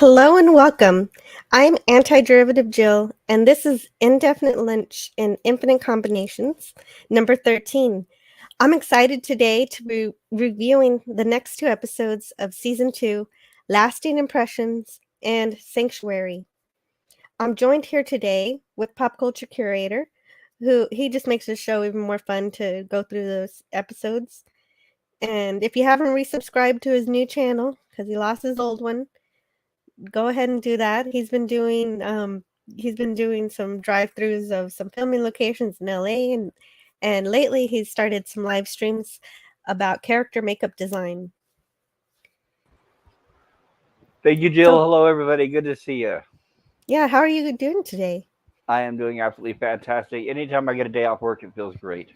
Hello and welcome. I'm Anti-Derivative Jill, and this is Indefinite Lunch in Infinite Combinations, number 13. I'm excited today to be reviewing the next two episodes of Season 2, Lasting Impressions and Sanctuary. I'm joined here today with Pop Culture Curator, who he just makes the show even more fun to go through those episodes. And if you haven't resubscribed to his new channel, because he lost his old one, go ahead and do that. He's been doing some drive-throughs of some filming locations in LA, and lately he's started some live streams about character makeup design. Thank you, Jill. Hello, everybody. Good to see you. Yeah, how are you doing today? I am doing absolutely fantastic. Anytime I get a day off work, it feels great.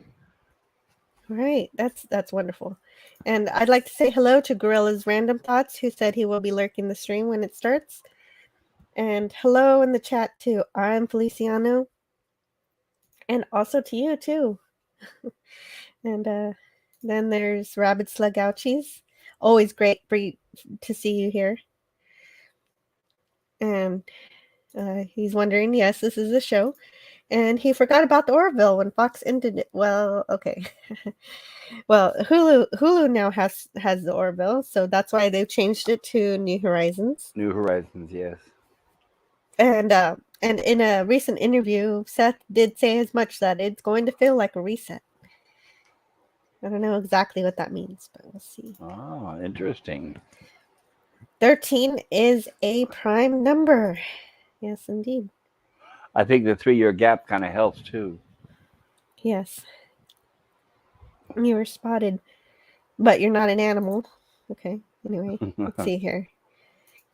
Right, that's wonderful. And I'd like to say hello to Gorilla's Random Thoughts, who said he will be lurking the stream when it starts. And hello in the chat to RM Feliciano. And also to you too. And then there's Rabbit Slug Ouchies. Always great to see you here. And he's wondering, yes, this is a show. And he forgot about the Orville when Fox ended it. Well, okay. Well, Hulu now has the Orville, so that's why they've changed it to New Horizons. New Horizons, yes. And in a recent interview, Seth did say as much that it's going to feel like a reset. I don't know exactly what that means, but we'll see. Oh, interesting. 13 is a prime number. Yes, indeed. I think the 3-year gap kind of helps too. Yes. You were spotted, but you're not an animal. Okay, anyway, let's see here.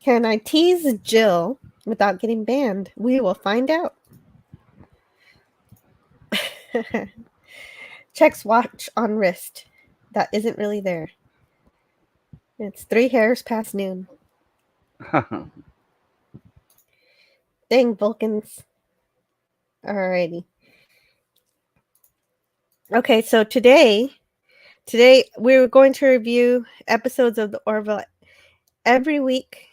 Can I tease Jill without getting banned? We will find out. Checks watch on wrist. That isn't really there. It's 3 hairs past noon. Dang, Vulcans. Alrighty. Okay, so today we're going to review episodes of the Orville every week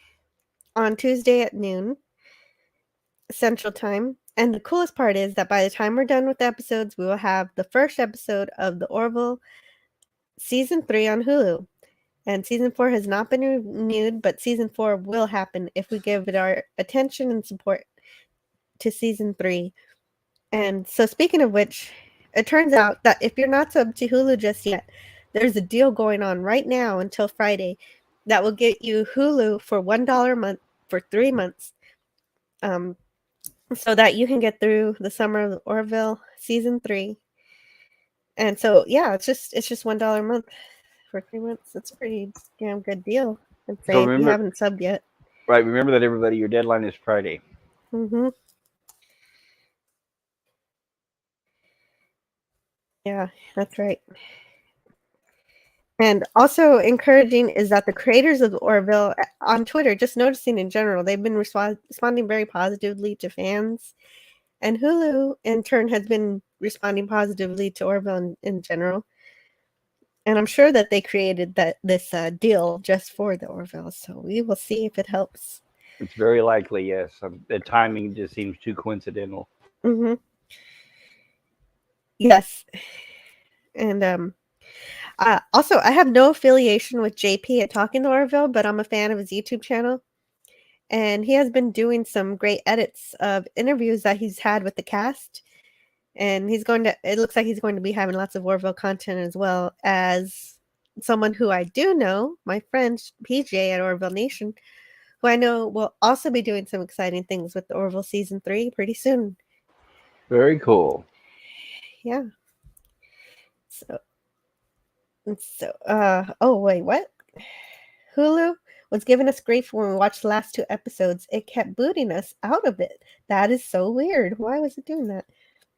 on Tuesday at noon Central Time. And the coolest part is that by the time we're done with the episodes, we will have the first episode of the Orville Season 3 on Hulu. And Season 4 has not been renewed, but Season 4 will happen if we give it our attention and support to Season 3. And so speaking of which, it turns out that if you're not subbed to Hulu just yet, there's a deal going on right now until Friday that will get you Hulu for $1 a month for 3 months. So that you can get through the summer of Orville Season 3. And so yeah, it's just $1 a month for 3 months. It's a pretty damn good deal. I'd say So if remember, you haven't subbed yet. Right, remember that, everybody. Your deadline is Friday. Mm-hmm. Yeah, that's right. And also encouraging is that the creators of Orville on Twitter, just noticing in general, they've been responding very positively to fans. And Hulu, in turn, has been responding positively to Orville in general. And I'm sure that they created this deal just for the Orville. So we will see if it helps. It's very likely, yes. The timing just seems too coincidental. Mm-hmm. Yes. And also, I have no affiliation with JP at Talking to Orville, but I'm a fan of his YouTube channel. And he has been doing some great edits of interviews that he's had with the cast. And it looks like he's going to be having lots of Orville content as well. As someone who I do know, my friend PJ at Orville Nation, who I know will also be doing some exciting things with the Orville Season 3 pretty soon. Very cool. Yeah. Oh wait, what? Hulu was giving us grief when we watched the last 2 episodes. It kept booting us out of it. That is so weird. Why was it doing that?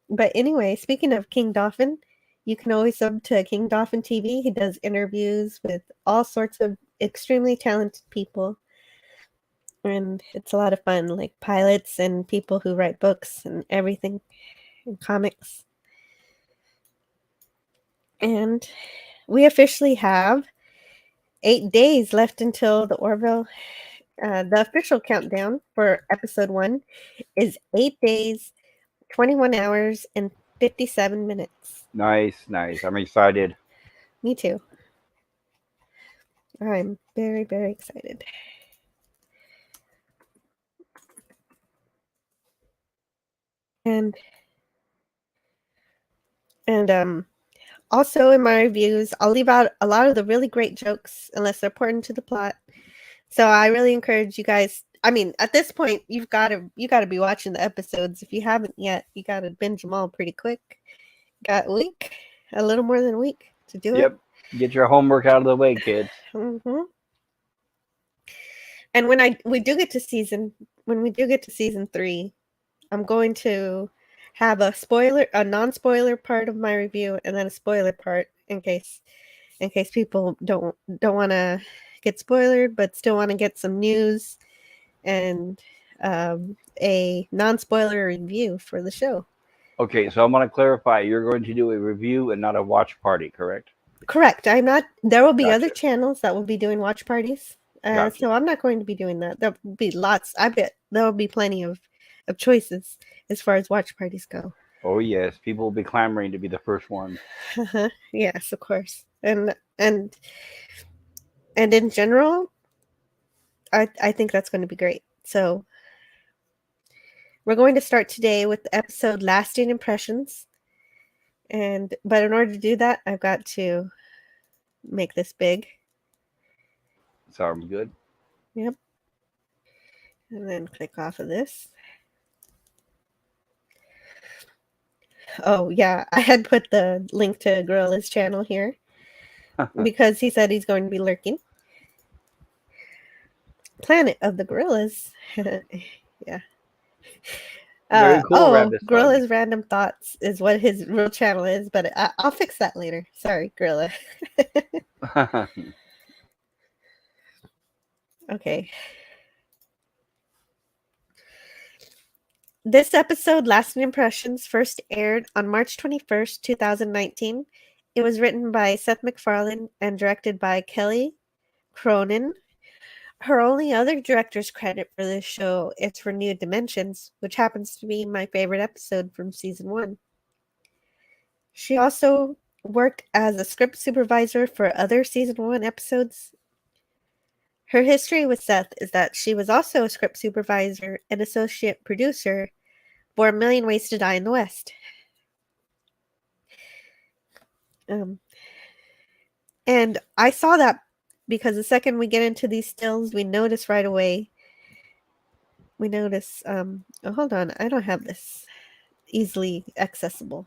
But anyway, speaking of King Dolphin, you can always sub to King Dolphin TV. He does interviews with all sorts of extremely talented people. And it's a lot of fun, like pilots and people who write books and everything, and comics. And we officially have 8 days left until the Orville The official countdown for episode 1 is 8 days, 21 hours, and 57 minutes. Nice, nice. I'm excited. Me too. I'm very, very excited. And also in my reviews, I'll leave out a lot of the really great jokes unless they're important to the plot. So I really encourage you guys. I mean, at this point, you gotta be watching the episodes. If you haven't yet, you gotta binge them all pretty quick. Got a week, a little more than a week to do Yep. Get your homework out of the way, kids. it. And when we do get to season 3, I'm going to have a non-spoiler part of my review, and then a spoiler part in case people don't want to get spoiled, but still want to get some news and a non-spoiler review for the show. Okay, so I'm going to clarify. You're going to do a review and not a watch party, correct? Correct. I'm not. There will be Gotcha. other channels that will be doing watch parties. Gotcha. So I'm not going to be doing that. There'll be lots. I bet there will be plenty of choices as far as watch parties go. Oh yes, people will be clamoring to be the first one. Yes, of course. And in general, I think that's going to be great. So we're going to start today with the episode Lasting Impressions. But in order to do that, I've got to make this big. Sounds good. Yep. And then click off of this. Oh, yeah. I had put the link to Gorilla's channel here because he said he's going to be lurking. Planet of the Gorillas. Yeah. Very cool. Gorilla's Random Thoughts is what his real channel is, but I'll fix that later. Sorry, Gorilla. Okay. This episode, Lasting Impressions, first aired on March 21st, 2019. It was written by Seth MacFarlane and directed by Kelly Cronin. Her only other director's credit for this show is for New Dimensions, which happens to be my favorite episode from season 1. She also worked as a script supervisor for other season 1 episodes. Her history with Seth is that she was also a script supervisor and associate producer for A Million Ways to Die in the West. And I saw that because the second we get into these stills, we notice right away. Hold on, I don't have this easily accessible.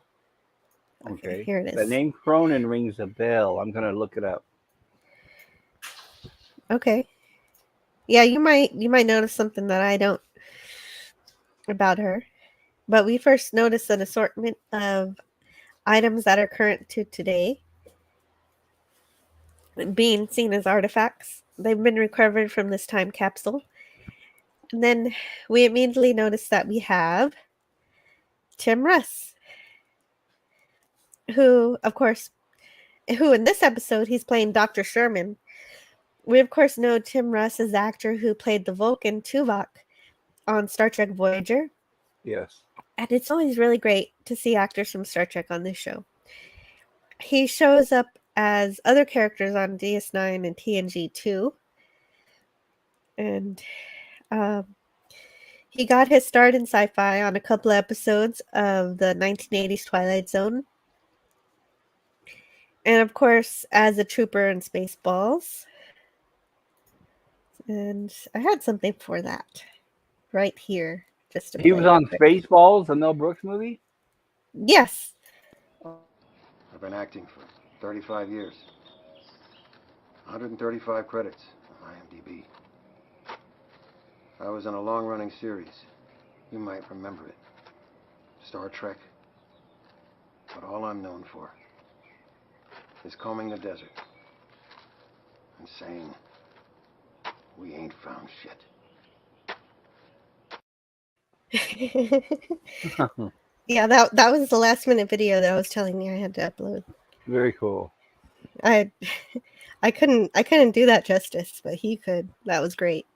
Okay, here it is. The name Cronin rings a bell. I'm going to look it up. Okay. Yeah, you might notice something that I don't about her. But we first notice an assortment of items that are current to today being seen as artifacts. They've been recovered from this time capsule. And then we immediately notice that we have Tim Russ, who in this episode, he's playing Dr. Sherman. We, of course, know Tim Russ as the actor who played the Vulcan Tuvok on Star Trek Voyager. Yes. And it's always really great to see actors from Star Trek on this show. He shows up as other characters on DS9 and TNG too. And he got his start in sci-fi on a couple of episodes of the 1980s Twilight Zone. And of course, as a trooper in Spaceballs. And I had something for that right here. He was on Spaceballs, the Mel Brooks movie? Yes. I've been acting for 35 years. 135 credits on IMDb. I was in a long-running series. You might remember it. Star Trek. But all I'm known for is combing the desert and saying, we ain't found shit. Yeah, that was the last minute video that I was telling you I had to upload. Very cool. I couldn't do that justice, but he could. That was great.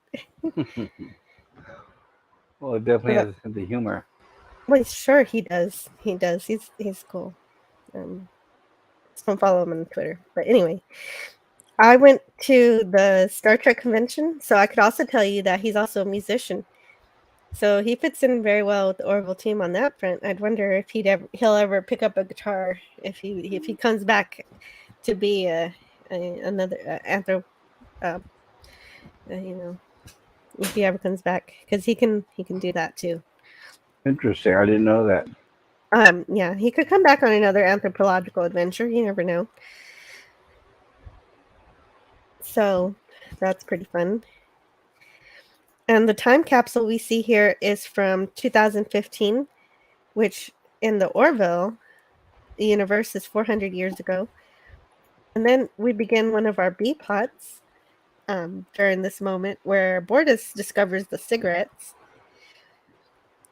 Well, it definitely has a sense of humor. Well, sure he does. He does. He's cool. Just don't follow him on Twitter. But anyway, I went to the Star Trek convention, so I could also tell you that he's also a musician. So he fits in very well with the Orville team on that front. I'd wonder if he'll ever pick up a guitar if he comes back to be another if he ever comes back, because he can do that too. Interesting. I didn't know that. Yeah, he could come back on another anthropological adventure. You never know. So that's pretty fun. And the time capsule we see here is from 2015, which in the Orville universe is 400 years ago. And then we begin one of our B plots during this moment where Bortus discovers the cigarettes.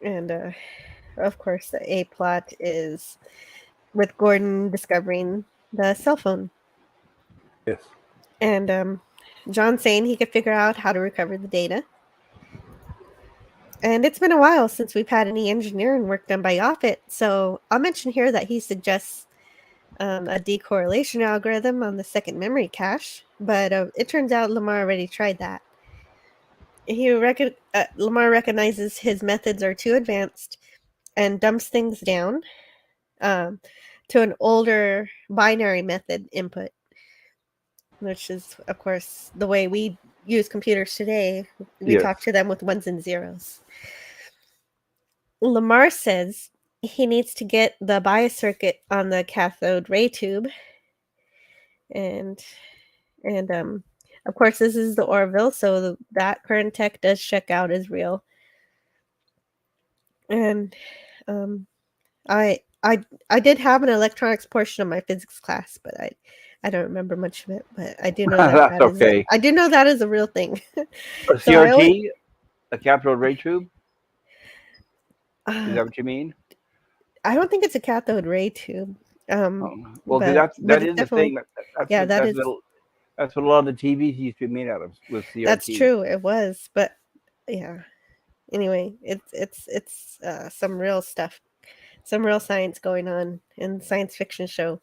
And of course, the A plot is with Gordon discovering the cell phone. Yes. And John saying he could figure out how to recover the data. And it's been a while since we've had any engineering work done by Offit, so I'll mention here that he suggests a decorrelation algorithm on the second memory cache, but it turns out Lamar already tried that. Lamar recognizes his methods are too advanced and dumps things down to an older binary method input, which is, of course, the way we use computers today. We talk to them with ones and zeros. Lamar says he needs to get the bias circuit on the cathode ray tube. And of course, this is the Orville, so that current tech does check out as real. And I did have an electronics portion of my physics class, but I don't remember much of it. But I do know that That's okay. I do know that is a real thing. A CRT, a cathode ray tube. Is that what you mean? I don't think it's a cathode ray tube. Well, that is the thing. That's what a lot of the TVs used to be made out of, with CRT. That's true. It was, but yeah. Anyway, it's some real stuff, some real science going on in science fiction show.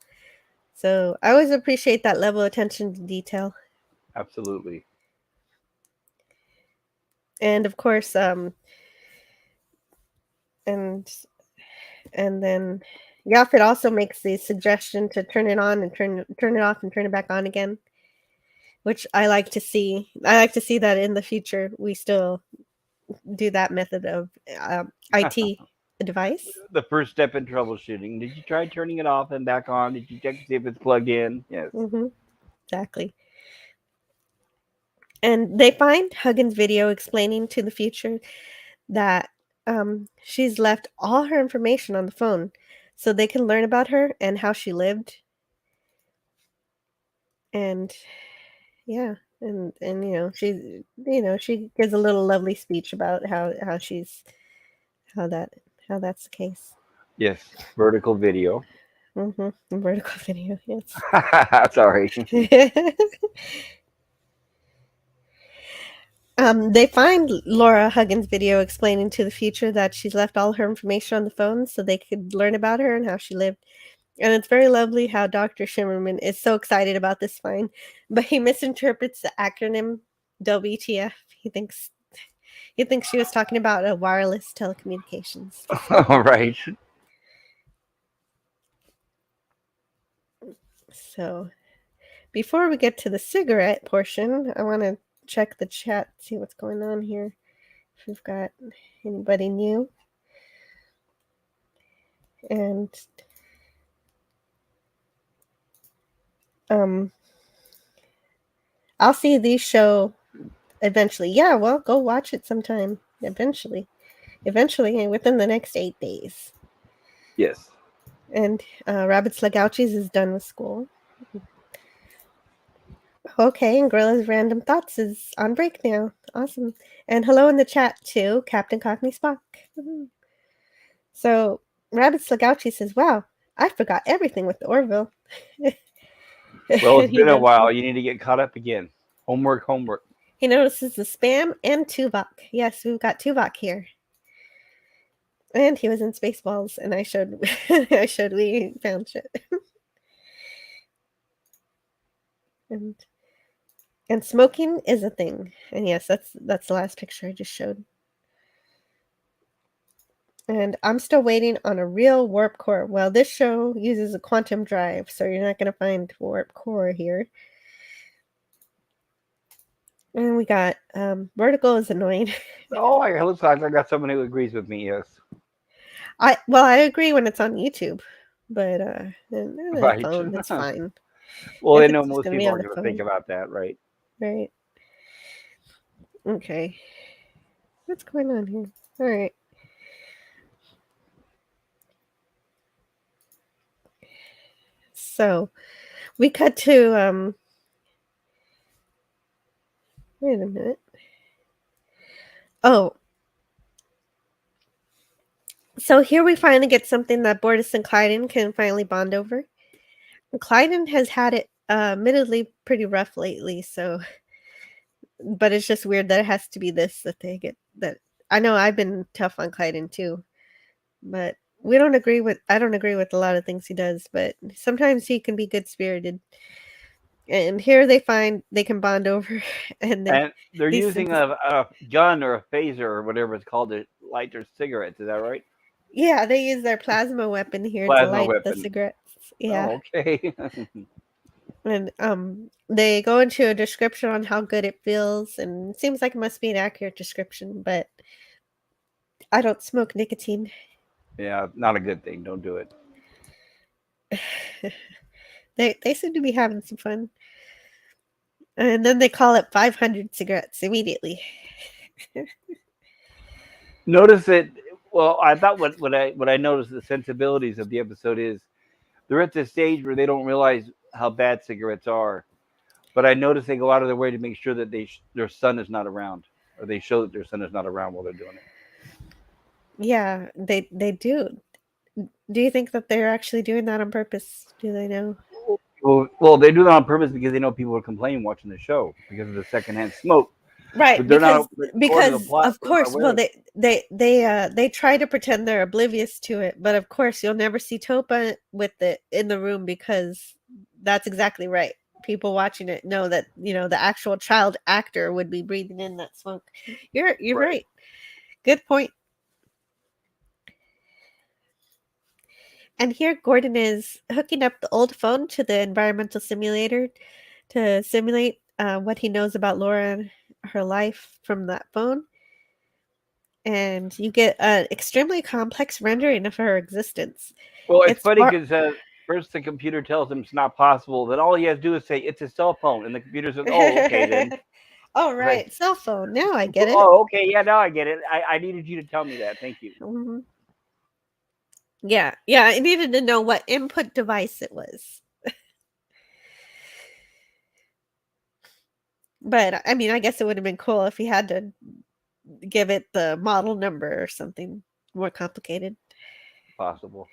So I always appreciate that level of attention to detail. Absolutely. And of course, and then Yaphet also makes the suggestion to turn it on and turn it off and turn it back on again, which I like to see. I like to see that in the future we still do that method of IT device. The first step in troubleshooting. Did you try turning it off and back on? Did you check to see if it's plugged in? Yes. Mm-hmm. Exactly. And they find Huggins' video explaining to the future that she's left all her information on the phone so they can learn about her and how she lived. And yeah, and she gives a little lovely speech about how that's the case. Yes, vertical video. Mm-hmm. Vertical video, yes. Sorry. They find Laura Huggins' video explaining to the future that she's left all her information on the phone so they could learn about her and how she lived. And it's very lovely how Dr. Shimmerman is so excited about this find, but he misinterprets the acronym WTF. He thinks she was talking about a wireless telecommunications. All right. So, before we get to the cigarette portion, I want to check the chat, see what's going on here. If we've got anybody new. And I'll see these show eventually. Yeah, well, go watch it sometime. Eventually, within the next 8 days. Yes. And Rabbit Slagouches is done with school. Okay, and Gorilla's Random Thoughts is on break now. Awesome. And hello in the chat too, Captain Cockney Spock. So Rabbit Slagouchi says, wow, I forgot everything with the Orville. Well, it's been a while. You need to get caught up again. Homework. He notices the spam and Tuvok. Yes, we've got Tuvok here. And he was in Spaceballs, and I showed we found shit. and smoking is a thing. And yes, that's the last picture I just showed. And I'm still waiting on a real warp core. Well, this show uses a quantum drive, so you're not going to find warp core here. And we got vertical is annoying. Oh, it looks like I got someone who agrees with me. Yes. I agree when it's on YouTube, but the phone, that's fine. Well, If they know it's just most gonna be people on are the going to think phone. about that, right? Right. Okay. What's going on here? All right. So we cut to wait a minute. Oh. So here we finally get something that Bortus and Clyden can finally bond over. Clyden has had it admittedly pretty rough lately, so but it's just weird that it has to be this that they get that. I know I've been tough on Clyden too, but I don't agree with a lot of things he does, but sometimes he can be good spirited. And here they find they can bond over, and they're these using a gun or a phaser or whatever it's called to light their cigarettes. Is that right? yeah, they use their plasma weapon here to Plasma light the weapon. cigarettes. Yeah. Oh, okay. And they go into a description on how good it feels, and it seems like it must be an accurate description, but I don't smoke nicotine. Yeah, not a good thing. Don't do it. They seem to be having some fun. And then they call it 500 cigarettes immediately. Notice that. Well, I thought what I noticed the sensibilities of the episode is they're at this stage where they don't realize how bad cigarettes are. But I notice they go out of their way to make sure that their son is not around, or they show that their son is not around while they're doing it. Yeah, they do. Do you think that they're actually doing that on purpose? Do they know? Well, they do that on purpose because they know people are complaining watching the show because of the secondhand smoke. Right, But they're not core to the because plot. of course, well Aware. they try to pretend they're oblivious to it, but of course you'll never see Topa with it in the room because that's exactly right. People watching it know that, the actual child actor would be breathing in that smoke. You're right. Good point. And here Gordon is hooking up the old phone to the environmental simulator to simulate what he knows about Laura and her life from that phone. And you get an extremely complex rendering of her existence. Well, it's funny because first the computer tells him it's not possible. Then all he has to do is say it's a cell phone, and the computer says, "Oh, okay then." Oh, right, cell phone. Now I get it. Oh, okay, yeah, now I get it. I needed you to tell me that. Thank you. Mm-hmm. Yeah, I needed to know what input device it was. But I mean, I guess it would have been cool if he had to give it the model number or something more complicated. Possible.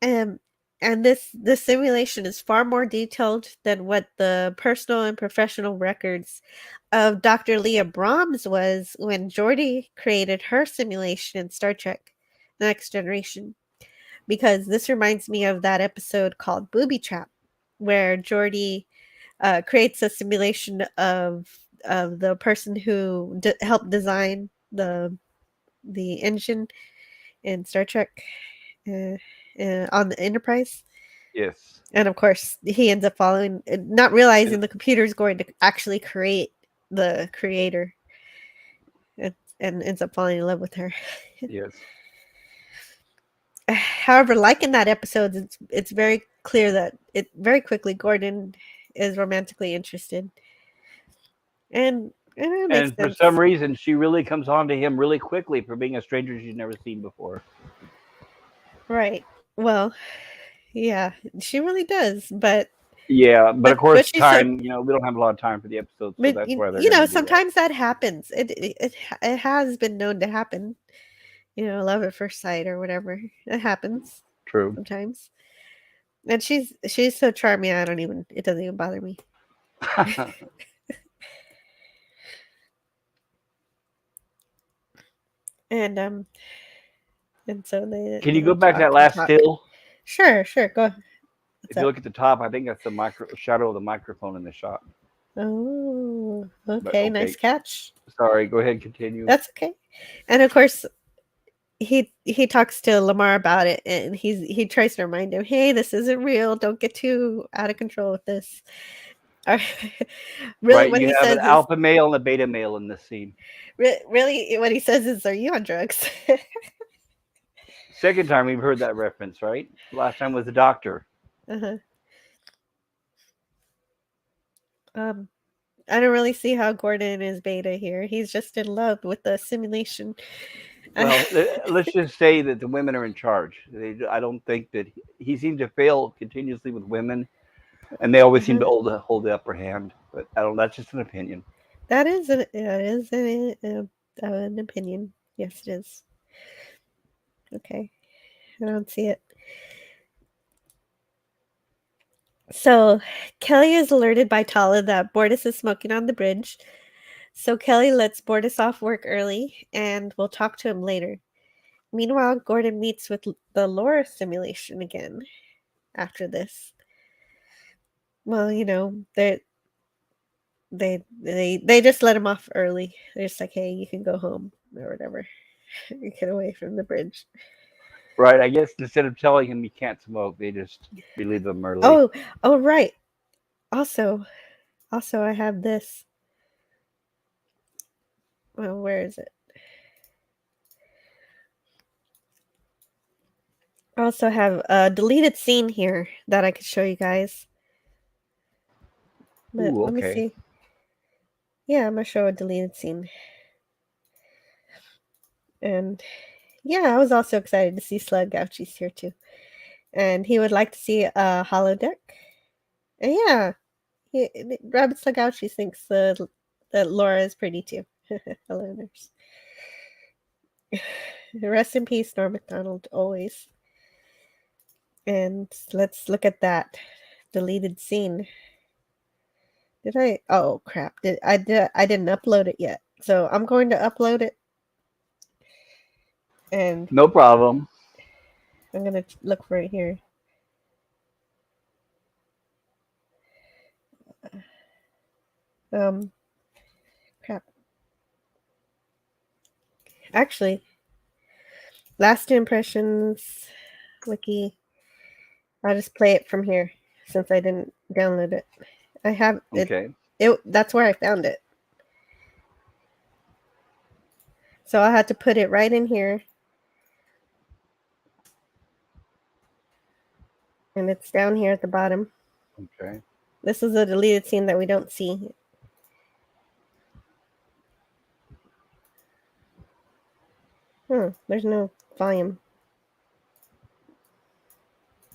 And this simulation is far more detailed than what the personal and professional records of Dr. Leah Brahms was when Geordi created her simulation in Star Trek: The Next Generation. Because this reminds me of that episode called Booby Trap, where Geordi creates a simulation of the person who helped design the engine in Star Trek on the Enterprise. Yes. And of course, he ends up following, not realizing the computer is going to actually create the creator, and ends up falling in love with her. Yes. However, like in that episode, it's very clear that very quickly Gordon is romantically interested, and it makes And for sense. some reason, she really comes on to him really quickly for being a stranger she's never seen before. Right. Well, yeah, she really does, but yeah, but of course, she's time. We don't have a lot of time for the episodes, so but that's why they're going to do sometimes that happens. It has been known to happen. Love at first sight or whatever. It happens. True. Sometimes. And she's so charming. It doesn't even bother me. And so Can you go back to that talk and last talk. still? Sure, go. What's If you up? look at the top, I think that's the shadow of the microphone in the shot. Oh, But okay, okay, nice catch. sorry. Go ahead, continue. That's okay. And of course, he talks to Lamar about it, and he tries to remind him, "Hey, this isn't real. Don't get too out of control with this." Or- really, Right, what you he have says an is alpha male and a beta male in this scene. really what he says is, "Are you on drugs?" Second time we've heard that reference, right? Last time was the doctor. uh-huh. Um, I don't really see how Gordon is beta here. He's just in love with the simulation. Well, let's just say that the women are in charge. I don't think that he seems to fail continuously with women, and they always seem to hold the upper hand. But I don't. That's just an opinion. That is an opinion. Yes, it is. Okay, I don't see it. So Kelly is alerted by Tala that Bortus is smoking on the bridge. So Kelly lets Bortus off work early, and we'll talk to him later. Meanwhile, Gordon meets with the Laura simulation again after this. Well, they just let him off early. They're just like, hey, you can go home or whatever. Get away from the bridge. Right. I guess instead of telling him he can't smoke, they just relieve him early. Oh, right. Also, I have this. Well, where is it? I also have a deleted scene here that I could show you guys. But Ooh, let me okay. see. Yeah, I'm gonna show a deleted scene. And yeah, I was also excited to see Slug Gouchi's here too. And he would like to see a holodeck. And yeah, Rabbit Slug Gouchi thinks that Laura is pretty too. Hello, nurse. Rest in peace, Norm MacDonald, always. And let's look at that deleted scene. Did I? Oh crap! I didn't upload it yet, so I'm going to upload it, and No problem. I'm gonna look for it here. Crap. Actually, last impressions wiki. I'll just play it from here since I didn't download it. I have it. Okay. That's where I found it. So I had to put it right in here. And it's down here at the bottom. Okay. This is a deleted scene that we don't see. There's no volume.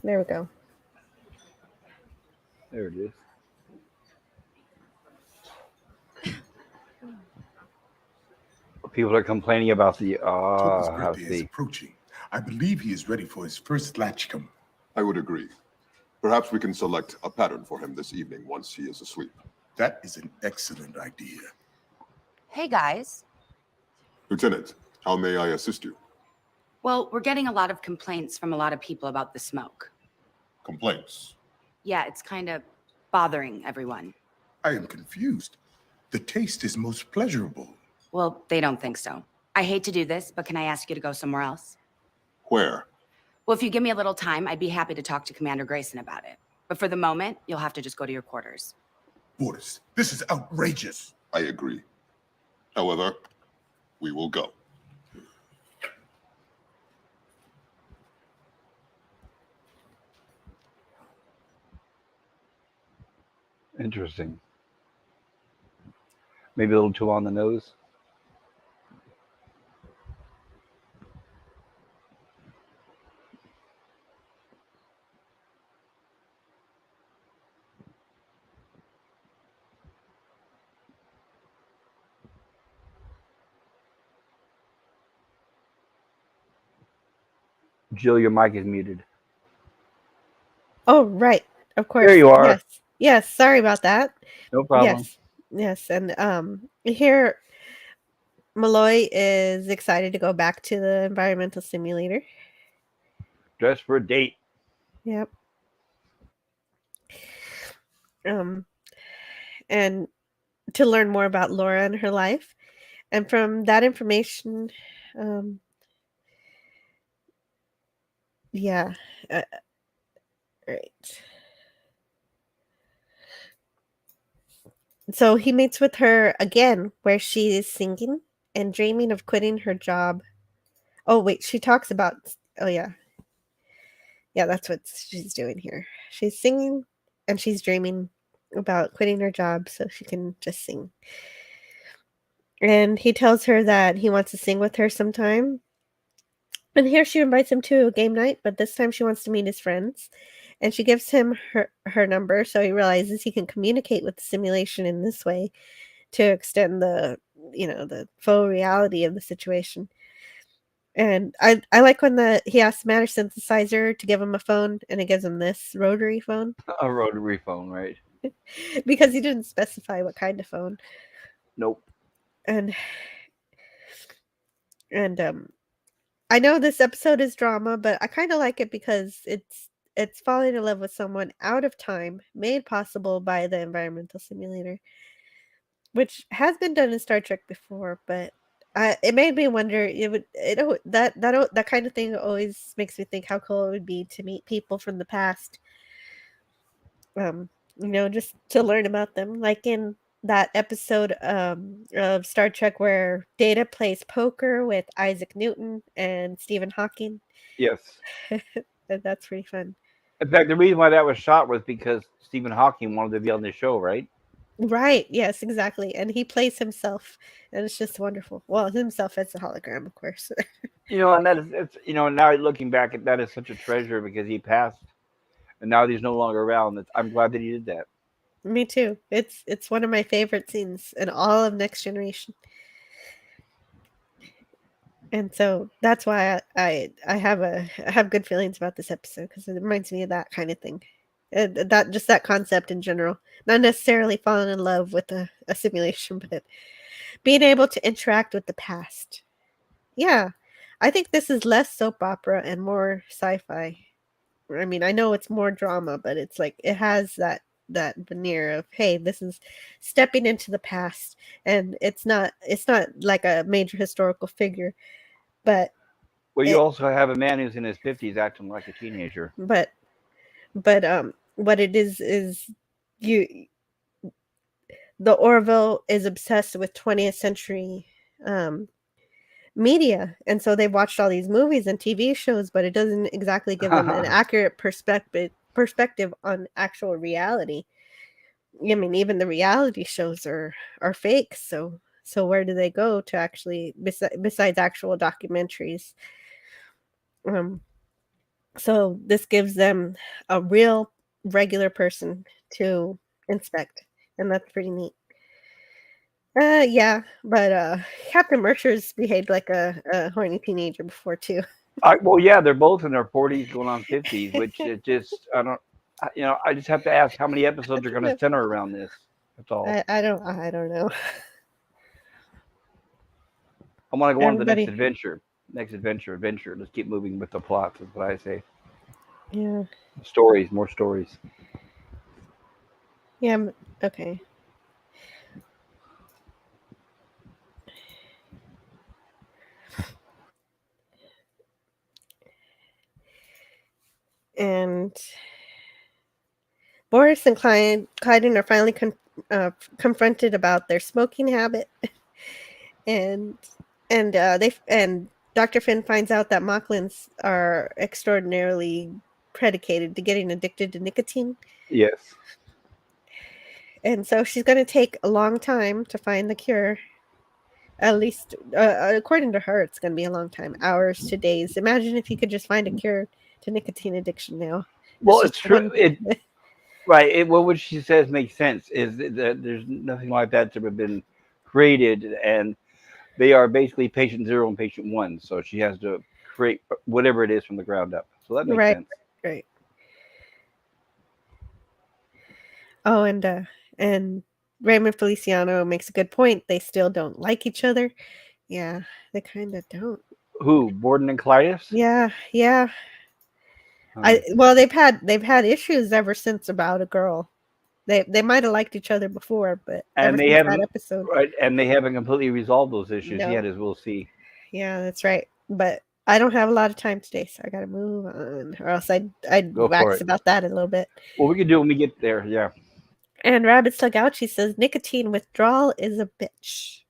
There we go. There it is. People are complaining about the Toby's birthday is approaching. I believe he is ready for his first latchcomb. I would agree. Perhaps we can select a pattern for him this evening once he is asleep. That is an excellent idea. Hey, guys. Lieutenant, how may I assist you? Well, we're getting a lot of complaints from a lot of people about the smoke. Complaints? Yeah, it's kind of bothering everyone. I am confused. The taste is most pleasurable. Well, they don't think so. I hate to do this, but can I ask you to go somewhere else? Where? Well, if you give me a little time, I'd be happy to talk to Commander Grayson about it. But for the moment, you'll have to just go to your quarters. Bortus, this is outrageous. I agree. However, we will go. Interesting. Maybe a little too on the nose. Jill, your mic is muted. Oh, right. Of course. There you are. Yes. Sorry about that. No problem. Yes. And here Malloy is excited to go back to the environmental simulator. Dressed for a date. Yep. And to learn more about Laura and her life. And from that information, yeah, right. So he meets with her again, where she is singing and dreaming of quitting her job. Oh, wait, she talks about, oh, yeah. Yeah, that's what she's doing here. She's singing and she's dreaming about quitting her job so she can just sing. And he tells her that he wants to sing with her sometime. And here she invites him to a game night, but this time she wants to meet his friends. And she gives him her number, so he realizes he can communicate with the simulation in this way to extend the the faux reality of the situation. And I like when he asks the Matter synthesizer to give him a phone, and it gives him this rotary phone. A rotary phone, right? Because he didn't specify what kind of phone. Nope. And I know this episode is drama, but I kind of like it because it's falling in love with someone out of time, made possible by the environmental simulator, which has been done in Star Trek before, but it made me wonder. That kind of thing always makes me think how cool it would be to meet people from the past. Just to learn about them, like in that episode of Star Trek where Data plays poker with Isaac Newton and Stephen Hawking. Yes. That's pretty fun. In fact, the reason why that was shot was because Stephen Hawking wanted to be on the show, right? Right. Yes, exactly. And he plays himself, and it's just wonderful. Well, himself as a hologram, of course. And that is, now looking back at that is such a treasure because he passed, and now he's no longer around. I'm glad that he did that. Me too. It's one of my favorite scenes in all of Next Generation. And so that's why I have good feelings about this episode, because it reminds me of that kind of thing. That concept in general. Not necessarily falling in love with a simulation, but being able to interact with the past. Yeah. I think this is less soap opera and more sci-fi. I mean, I know it's more drama, but it's like it has that veneer of, hey, this is stepping into the past, and it's not like a major historical figure, but Well, you also have a man who's in his 50s acting like a teenager. But what it is you the Orville is obsessed with 20th century media, and so they've watched all these movies and TV shows, but it doesn't exactly give them an accurate perspective on actual reality. I mean, even the reality shows are fake, so where do they go to actually besides actual documentaries? So this gives them a real regular person to inspect, and that's pretty neat. Yeah, but Captain Mercer's behaved like a horny teenager before too. Well, yeah, they're both in their 40s going on 50s, which it just, I don't, I just have to ask how many episodes are going to center around this. That's all. I don't know. I want to go on to the next adventure. Adventure. Let's keep moving with the plots, is what I say. Yeah. Stories, more stories. Yeah, okay. And Boris and Clyden are finally confronted about their smoking habit, and Dr. Finn finds out that Mocklins are extraordinarily predicated to getting addicted to nicotine. Yes. And so she's going to take a long time to find the cure. At least, according to her, it's going to be a long time, hours to days. Imagine if you could just find a cure to nicotine addiction now. Well, it's true. Right. What she says makes sense. Is that there's nothing like that's ever been created, and they are basically patient 0 and patient 1. So she has to create whatever it is from the ground up. So that makes sense. Right. Oh, and Raymond Feliciano makes a good point. They still don't like each other, Yeah, they kind of don't. Who? Borden and Clytus? Yeah, yeah. Oh. Well, they've had issues ever since about a girl. They might have liked each other before, but ever And they since that haven't, episode, right? And they haven't completely resolved those issues no. yet, as we'll see. Yeah, that's right. But I don't have a lot of time today, so I gotta move on, or else I'd Go for wax it. about that a little bit. Well, we can do it when we get there. Yeah. And Rabbit Slugouchi says nicotine withdrawal is a bitch.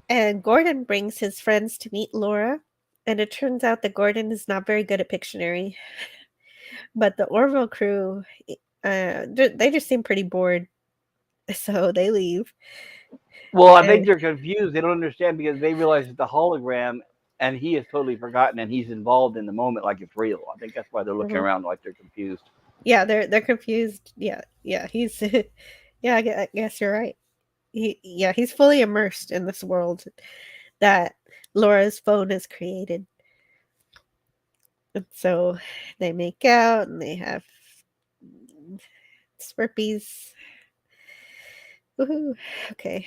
And Gordon brings his friends to meet Laura, and it turns out that Gordon is not very good at Pictionary. But the Orville crew, they just seem pretty bored, so they leave. Well, I And think they're confused. They don't understand because they realize it's a hologram, and he is totally forgotten, and he's involved in the moment like it's real. I think that's why they're looking around like they're confused. yeah, they're confused. Yeah, he's yeah, I guess you're right. He's fully immersed in this world that Laura's phone has created. And so they make out and they have Slurpees. Woohoo. Okay.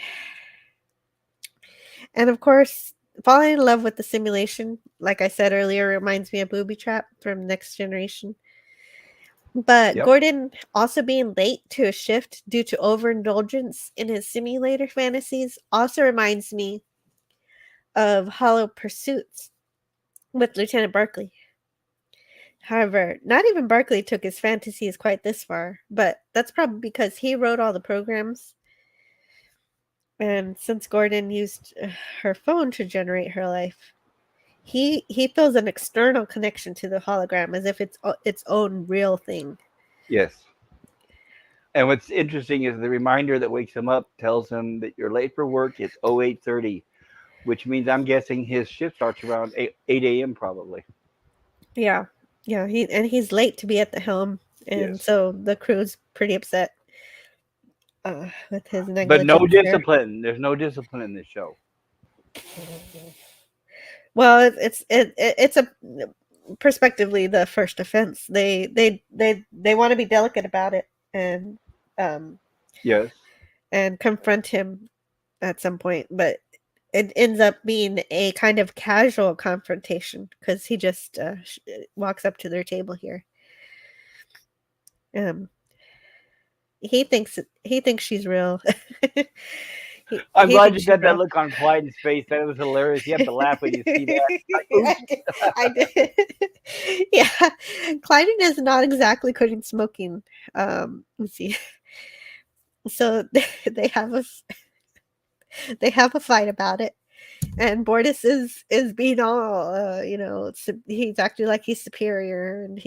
And of course, falling in love with the simulation, like I said earlier, reminds me of Booby Trap from Next Generation. But Yep. Gordon also being late to a shift due to overindulgence in his simulator fantasies also reminds me of Hollow Pursuits with Lieutenant Barkley. However, not even Barkley took his fantasies quite this far, but that's probably because he wrote all the programs. And since Gordon used her phone to generate her life, he feels an external connection to the hologram as if it's its own real thing. Yes. And what's interesting is the reminder that wakes him up tells him that you're late for work. It's 08:30, which means I'm guessing his shift starts around 8 a.m. probably. Yeah. He's late to be at the helm, and Yes. so the crew's pretty upset with his negligence. But no there. discipline. There's no discipline in this show. Well, it's a prospectively the first offense. They want to be delicate about it and Yes. and confront him at some point, but it ends up being a kind of casual confrontation because he just walks up to their table here. He thinks she's real. I'm he glad thinks you she's got that real. look on Clyde's face. That was hilarious. You have to laugh when you see that. I did. Yeah, Clyden is not exactly quitting smoking. Let's see. So they have a fight about it, and Bortus is being all he's acting like he's superior, and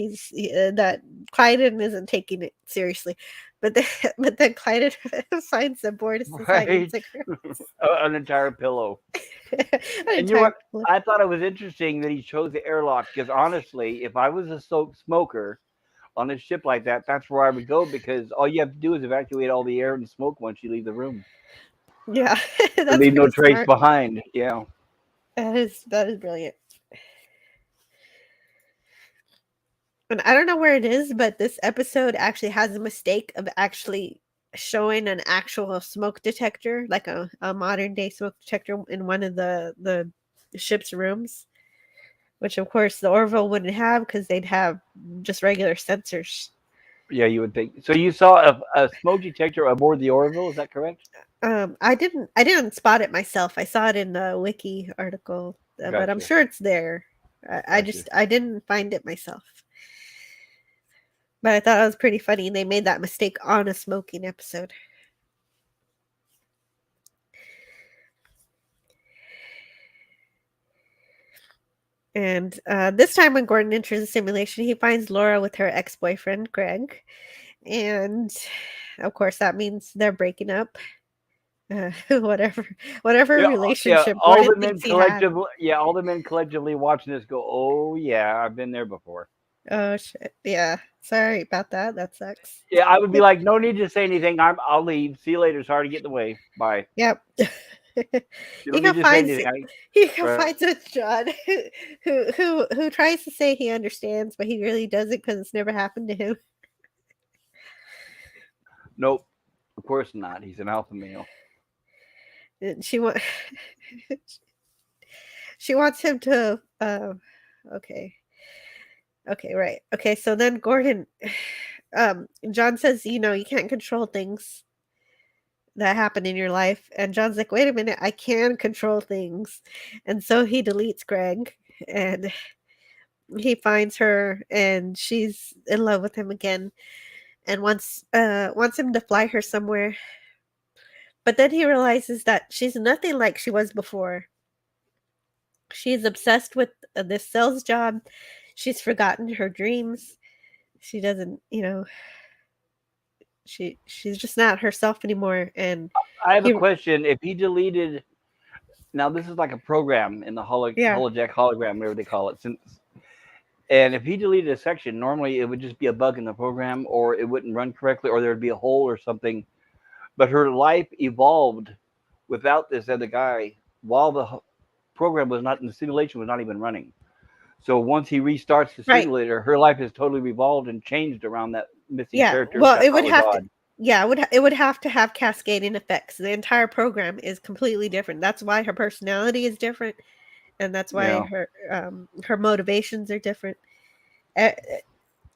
that Clyden isn't taking it seriously, but then Clyden finds that Bortus is hiding Right. cigarettes. An entire pillow. And you know what? I thought it was interesting that he chose the airlock because honestly, if I was a smoker on a ship like that, that's where I would go because all you have to do is evacuate all the air and smoke once you leave the room. Yeah, that's Leave no pretty trace smart. behind. Yeah. That is brilliant. And I don't know where it is, but this episode actually has a mistake of actually showing an actual smoke detector, like a modern day smoke detector in one of the ship's rooms, which of course the Orville wouldn't have because they'd have just regular sensors. Yeah, you would think. So you saw a smoke detector aboard the Orville, is that correct? I didn't spot it myself. I saw it in the wiki article, but I'm Gotcha. sure it's there. Gotcha. I didn't find it myself. But I thought it was pretty funny. They made that mistake on a smoking episode. And this time when Gordon enters the simulation, he finds Laura with her ex-boyfriend, Greg. And of course, that means they're breaking up. Whatever relationship all Gordon the men thinks he had. all the men collectively watching this go, oh yeah, I've been there before. Oh shit. Yeah. Sorry about that. That sucks. Yeah, I would be like, no need to say anything. I'll leave. See you later. Sorry to get in the way. Bye. Yep. You don't need to say anything. He confides with John, who tries to say he understands, but he really doesn't because it's never happened to him. Nope. Of course not. He's an alpha male. She wa- she wants him to. Okay. Okay. Right. Okay. So then Gordon, John says, you know, you can't control things that happen in your life, and John's like, wait a minute, I can control things, and so he deletes Greg, and he finds her, and she's in love with him again, and wants him to fly her somewhere. But then he realizes that she's nothing like she was before. She's obsessed with this sales job. She's forgotten her dreams. She doesn't, you know, she's just not herself anymore. And I have a he, question. If he deleted, now this is like a program in the yeah, holodeck hologram, whatever they call it. And if he deleted a section, normally it would just be a bug in the program, or it wouldn't run correctly, or there'd be a hole or something. But her life evolved without this other guy while the program was not, the simulation was not even running. So once he restarts the right, simulator, her life has totally revolved and changed around that missing yeah. character, which Well, I it would thought was have to. odd. Yeah, it would have to have cascading effects. The entire program is completely different. That's why her personality is different, and that's why Yeah. her motivations are different. Uh,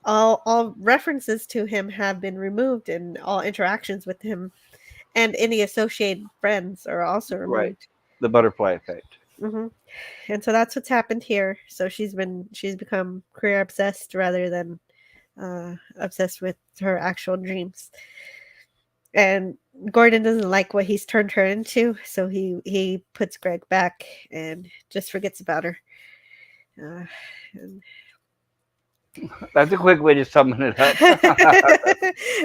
all references to him have been removed, and all interactions with him and any associated friends are also Right. removed. The butterfly effect. Hmm. And so that's what's happened here. So she's become career obsessed rather than obsessed with her actual dreams. And Gordon doesn't like what he's turned her into, so he puts Greg back and just forgets about her. And That's a quick way to sum it up.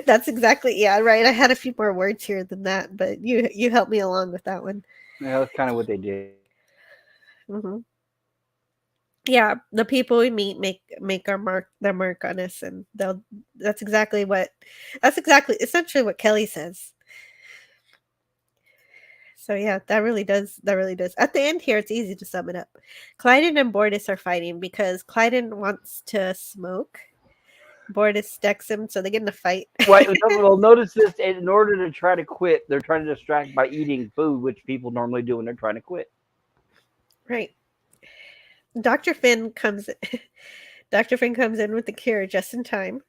that's exactly, yeah, right. I had a few more words here than that, but you helped me along with that one. Yeah, that's kind of what they did. Hmm. Yeah, the people we meet make their mark on us, and they'll. That's exactly essentially what Kelly says. So yeah, that really does. At the end here, it's easy to sum it up. Clyden and Bortus are fighting because Clyden wants to smoke. Bortus decks him, so they get in a fight. Right. Well, notice this. In order to try to quit, they're trying to distract by eating food, which people normally do when they're trying to quit. Right. Dr. Finn comes Dr. Finn comes in with the cure just in time.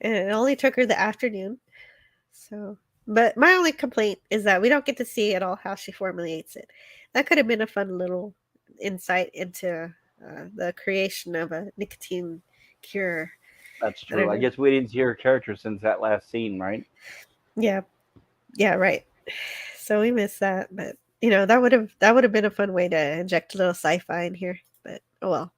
And it only took her the afternoon. So, but my only complaint is that we don't get to see at all how she formulates it. That could have been a fun little insight into the creation of a nicotine cure. That's I don't true. I know. guess we didn't see her character since that last scene, right? Yeah, yeah, right. So we missed that, but you know that would have been a fun way to inject a little sci-fi in here. But oh well.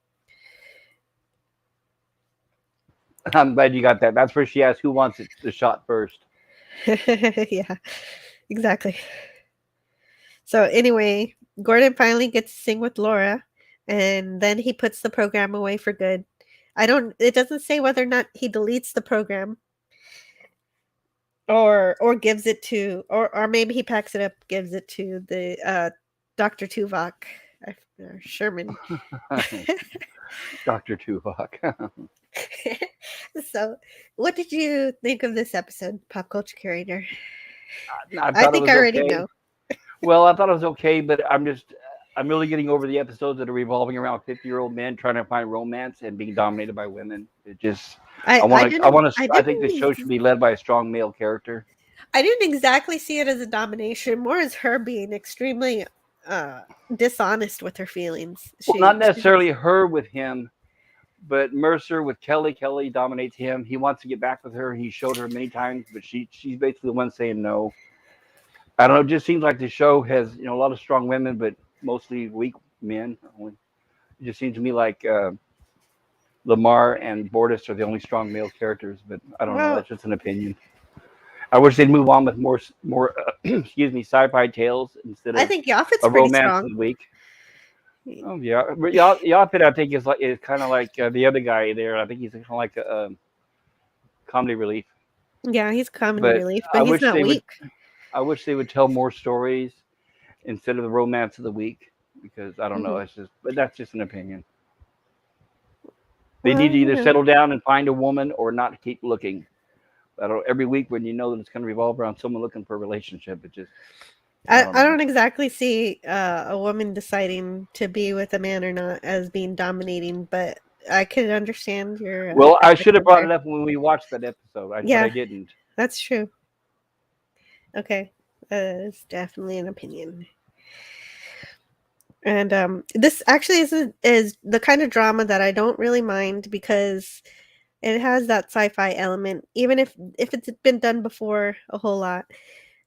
I'm glad you got that. That's where she asked who wants it, the shot first. Yeah, exactly. So anyway, Gordon finally gets to sing with Laura, and then he puts the program away for good. It doesn't say whether or not he deletes the program or gives it to or maybe he packs it up, gives it to the Dr. Tuvok or Sherman. Dr. Tuvok. So, what did you think of this episode, Pop Culture Curator? I I thought it think I was already okay. know. Well, I thought it was okay, but I'm really getting over the episodes that are revolving around 50-year-old men trying to find romance and being dominated by women. It just, I think the show should be led by a strong male character. I didn't exactly see it as a domination, more as her being extremely dishonest with her feelings. Well, not necessarily her with him, but Mercer with Kelly. Kelly dominates him. He wants to get back with her. He showed her many times, but she's basically the one saying no. I don't know. It just seems like the show has a lot of strong women, but mostly weak men. It just seems to me like Lamar and Bortus are the only strong male characters, but I don't know. That's just an opinion. I wish they'd move on with more excuse me, sci-fi tales instead of I think Yaphet's a pretty romance strong. of the week. Oh yeah, Yaphet I think is kind of like the other guy there. I think he's kind of like a comedy relief. Yeah, he's comedy But relief, I but he's wish not they would. weak. I wish they would tell more stories instead of the romance of the week, because I don't know. Mhm. It's just, but that's just an opinion. They Well, need to you either know. settle down and find a woman or not keep looking. I don't know, every week when you know that it's going to revolve around someone looking for a relationship, it just I I, don't I know. don't exactly see a woman deciding to be with a man or not as being dominating, but I could understand your Well, I should have perspective brought it there. up when we watched that episode, but I Yeah, didn't. that's true. Okay, it's definitely an opinion. And this actually is the kind of drama that I don't really mind because it has that sci-fi element, even if it's been done before a whole lot.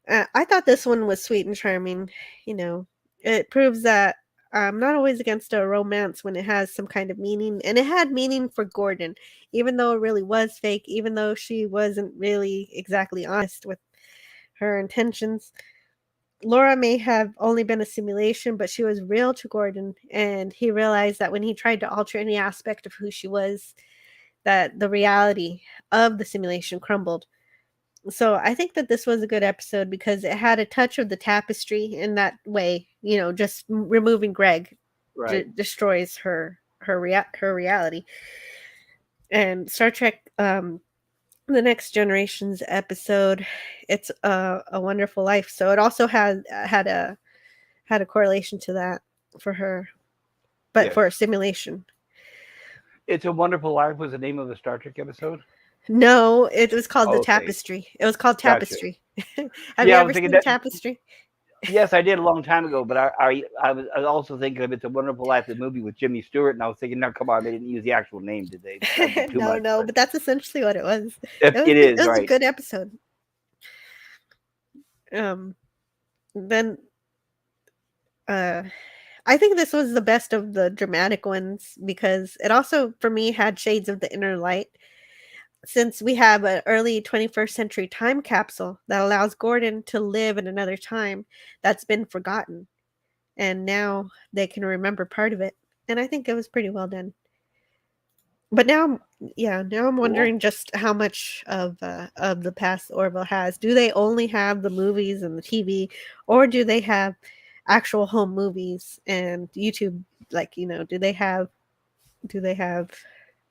I thought this one was sweet and charming. You know, it proves that I'm not always against a romance when it has some kind of meaning, and it had meaning for Gordon, even though it really was fake, even though she wasn't really exactly honest with her intentions. Laura may have only been a simulation, but she was real to Gordon, and he realized that when he tried to alter any aspect of who she was, that the reality of the simulation crumbled. So I think that this was a good episode because it had a touch of the tapestry in that way. You know, just removing Greg Right. destroys her reality. And Star Trek, the Next Generation's episode, it's a Wonderful Life. So it also had a correlation to that for her, but Yes. for a simulation. It's a Wonderful Life was the name of the Star Trek episode. No, it was called The Okay, Tapestry. It was called gotcha. Tapestry. Have you Yeah, I was ever thinking seen that. Tapestry? Yes, I did a long time ago, but I was also thinking of It's a Wonderful Life, the movie with Jimmy Stewart, and I was thinking, no, come on, they didn't use the actual name, did they? That'd be too No, much. no, but that's essentially what it was. It It is was a right. good episode. Um, then uh, I think this was the best of the dramatic ones because it also, for me, had shades of the inner light. Since we have an early 21st century time capsule that allows Gordon to live in another time that's been forgotten, and now they can remember part of it. And I think it was pretty well done. But now, yeah, now I'm Cool. wondering just how much of the past Orville has. Do they only have the movies and the TV, or do they have actual home movies and YouTube? Like, you know, do they have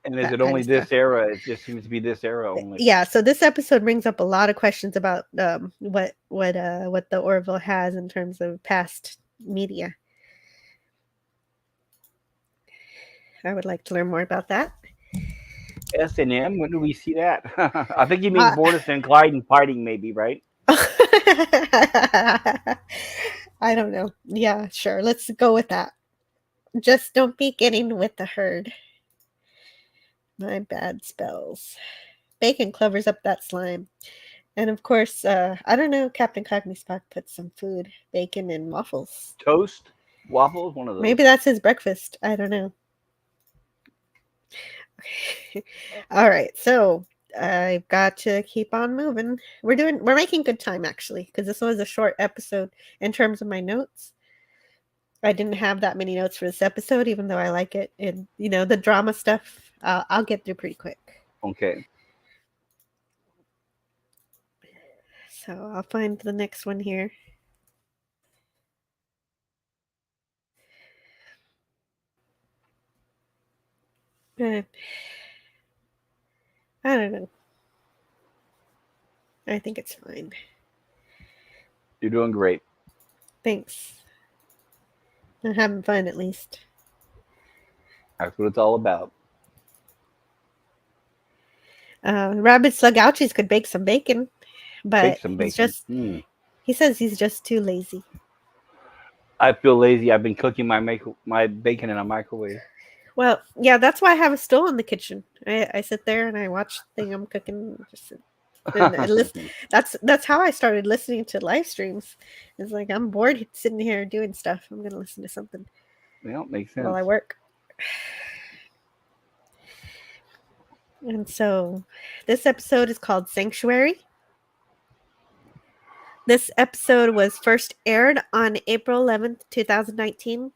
And is that it kind only of stuff? this era? It just seems to be this era only. Yeah. So this episode brings up a lot of questions about what the Orville has in terms of past media. I would like to learn more about that. S&M. When do we see that? I think you mean Uh, Bortus and Clyde and fighting, maybe, right? I don't know. Yeah, sure. Let's go with that. Just don't be getting with the herd. My bad spells. Bacon covers up that slime. And of course, I don't know, Captain Cogney Spock put some food, bacon and waffles. Toast, waffles, one of those. Maybe that's his breakfast. I don't know. All right, so I've got to keep on moving. We're making good time actually, because this was a short episode in terms of my notes. I didn't have that many notes for this episode, even though I like it. And the drama stuff, I'll get through pretty quick. Okay. So I'll find the next one here. I don't know. I think it's fine. You're doing great. Thanks. I'm having fun at least. That's what it's all about. Rabbit Slugouchies could bake some bacon, but Bake some bacon. he says he's just too lazy. I feel lazy. I've been cooking my bacon in a microwave. Well, yeah, that's why I have a stove in the kitchen. I sit there and I watch the thing I'm cooking. And listen. That's how I started listening to live streams. It's like I'm bored sitting here doing stuff. I'm gonna listen to something. Yeah, makes sense. While I work. And so this episode is called Sanctuary. This episode was first aired on April 11th, 2019.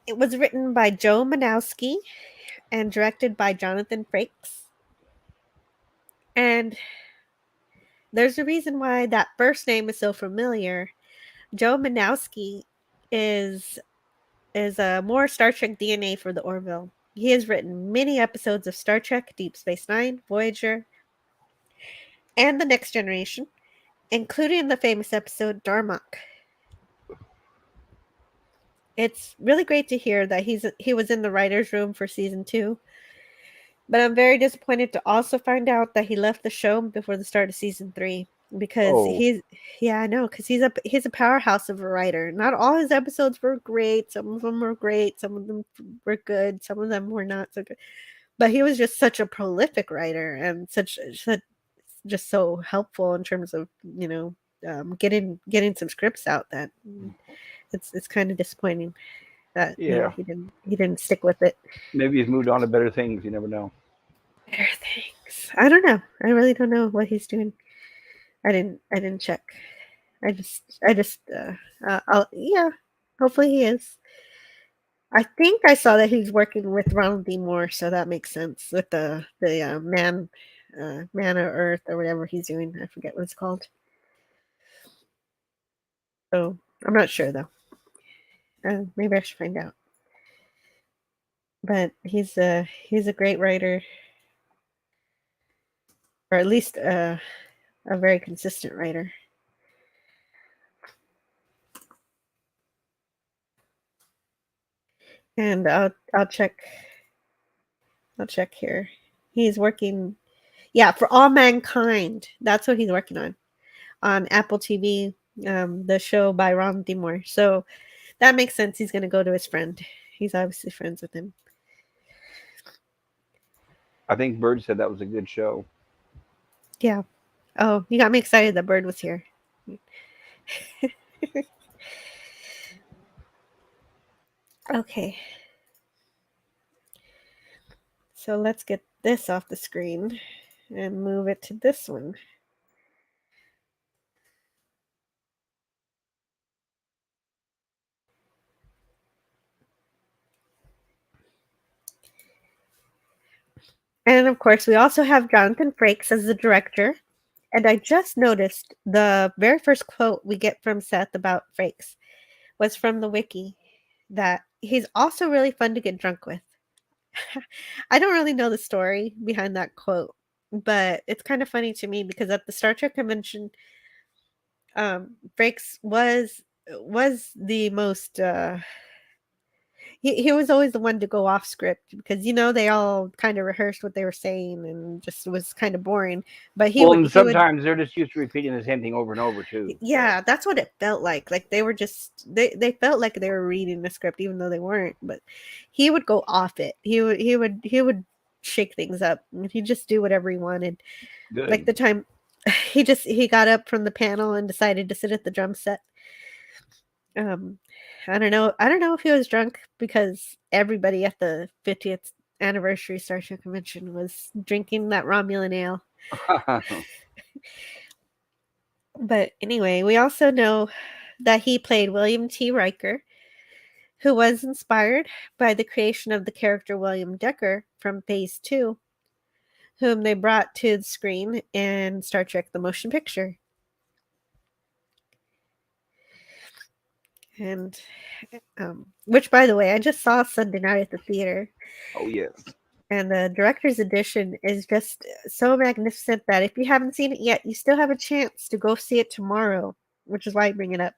It was written by Joe Manowski and directed by Jonathan Frakes. And there's a reason why that first name is so familiar. Joe Manowski is a more Star Trek DNA for the Orville. He has written many episodes of Star Trek, Deep Space Nine, Voyager, and The Next Generation. including the famous episode Darmok. It's really great to hear that he was in the writer's room for season 2. But I'm very disappointed to also find out that he left the show before the start of season 3 because Oh. I know, because he's a powerhouse of a writer. Not all his episodes were great. Some of them were great. Some of them were good. Some of them were not so good. But he was just such a prolific writer and such just so helpful in terms of getting some scripts out. That it's kind of disappointing that Yeah. he didn't stick with it. Maybe he's moved on to better things. You never know. Better things. I don't know. I really don't know what he's doing. I didn't check. Yeah. Hopefully he is. I think I saw that he's working with Ronald D. Moore, so that makes sense with the man of Earth or whatever he's doing. I forget what it's called. So I'm not sure though. Maybe I should find out. But he's a great writer, or at least a very consistent writer. And I'll check here. He's working, for All Mankind. That's what he's working on Apple TV, the show by Ron D. Moore. So that makes sense. He's going to go to his friend. He's obviously friends with him. I think Bird said that was a good show. Yeah. Oh, you got me excited that Bird was here. Okay. So let's get this off the screen and move it to this one. And of course, we also have Jonathan Frakes as the director. And I just noticed the very first quote we get from Seth about Frakes was from the wiki, that he's also really fun to get drunk with. I don't really know the story behind that quote, but it's kind of funny to me because at the Star Trek convention, Frakes was the most he was always the one to go off script because they all kind of rehearsed what they were saying and just was kind of boring. But sometimes they're just used to repeating the same thing over and over too. Yeah, that's what it felt like. Like they were just they felt like they were reading the script even though they weren't. But he would go off it. He would shake things up. And he'd just do whatever he wanted. Good. Like the time he got up from the panel and decided to sit at the drum set. I don't know if he was drunk because everybody at the 50th anniversary Star Trek convention was drinking that Romulan ale. But anyway, we also know that he played William T. Riker, who was inspired by the creation of the character William Decker from Phase 2, whom they brought to the screen in Star Trek The Motion Picture. And which, by the way, I just saw Sunday night at the theater. Oh yes. And the director's edition is just so magnificent that if you haven't seen it yet, you still have a chance to go see it tomorrow, which is why I bring it up.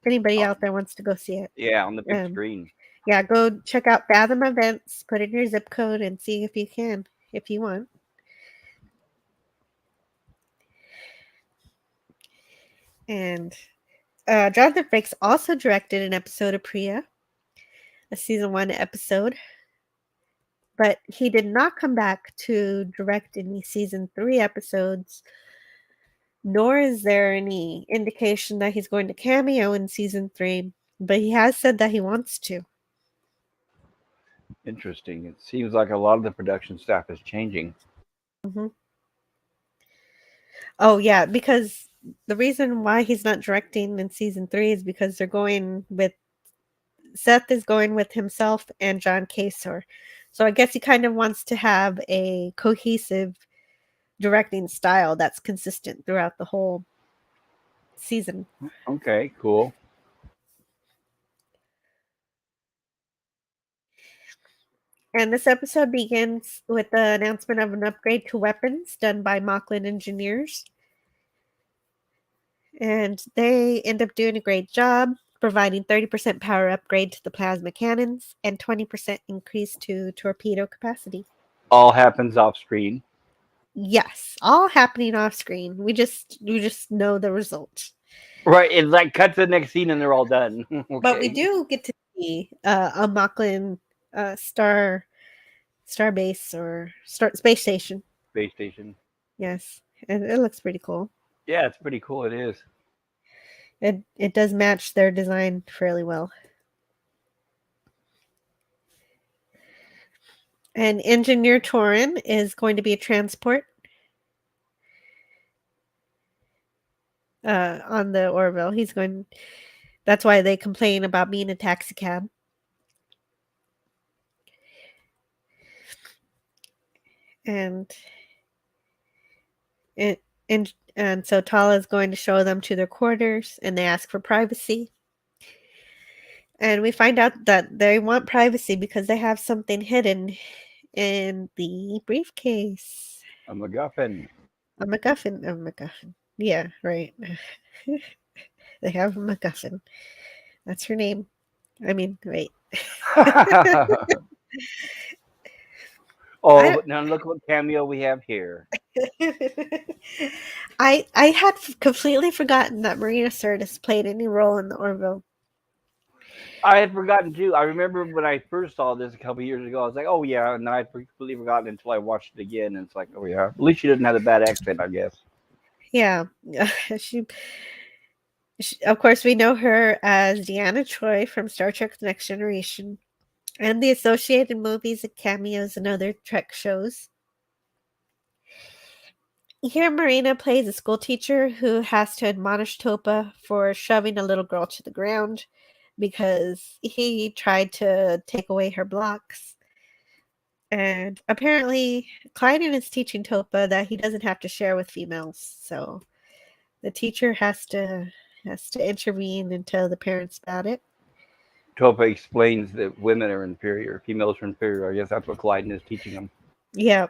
If anybody out there wants to go see it. Yeah, on the big screen. Yeah, go check out Fathom Events, put in your zip code, and see if you want. And Jonathan Frakes also directed an episode of Priya, a season 1 episode. But he did not come back to direct any season 3 episodes, nor is there any indication that he's going to cameo in season 3, but he has said that he wants to. Interesting. It seems like a lot of the production staff is changing. Mm-hmm. Oh, yeah, because the reason why he's not directing in season 3 is because Seth is going with himself and John Kasor. So I guess he kind of wants to have a cohesive directing style that's consistent throughout the whole season. Okay, cool. And this episode begins with the announcement of an upgrade to weapons done by Mocklin engineers. And they end up doing a great job, providing 30% power upgrade to the plasma cannons and 20% increase to torpedo capacity. All happens off screen. Yes, all happening off screen. We just know the result. Right, it's like cut to the next scene and they're all done. Okay. But we do get to see a Mocklin star base or space station. Space station. Yes, and it looks pretty cool. Yeah, it's pretty cool. It is. It does match their design fairly well. And Engineer Torin is going to be a transport on the Orville. That's why they complain about being a taxi cab. And so Tala is going to show them to their quarters, and they ask for privacy. And we find out that they want privacy because they have something hidden in the briefcase. A MacGuffin. A MacGuffin. Yeah, right. They have a MacGuffin. That's her name. I mean, wait. Oh, now look what cameo we have here. I had completely forgotten that Marina Sirtis played any role in the Orville. I had forgotten too. I remember when I first saw this a couple years ago, I was like, "Oh yeah," and then I'd completely forgotten until I watched it again, and it's like, "Oh yeah." At least she didn't have a bad accent, I guess. Yeah, she of course we know her as Deanna Troi from Star Trek: The Next Generation, and the associated movies and cameos and other Trek shows. Here, Marina plays a school teacher who has to admonish Topa for shoving a little girl to the ground because he tried to take away her blocks. And apparently, Clyden is teaching Topa that he doesn't have to share with females. So the teacher has to intervene and tell the parents about it. Topa explains that women are inferior, females are inferior. I guess that's what Clyden is teaching them. Yeah.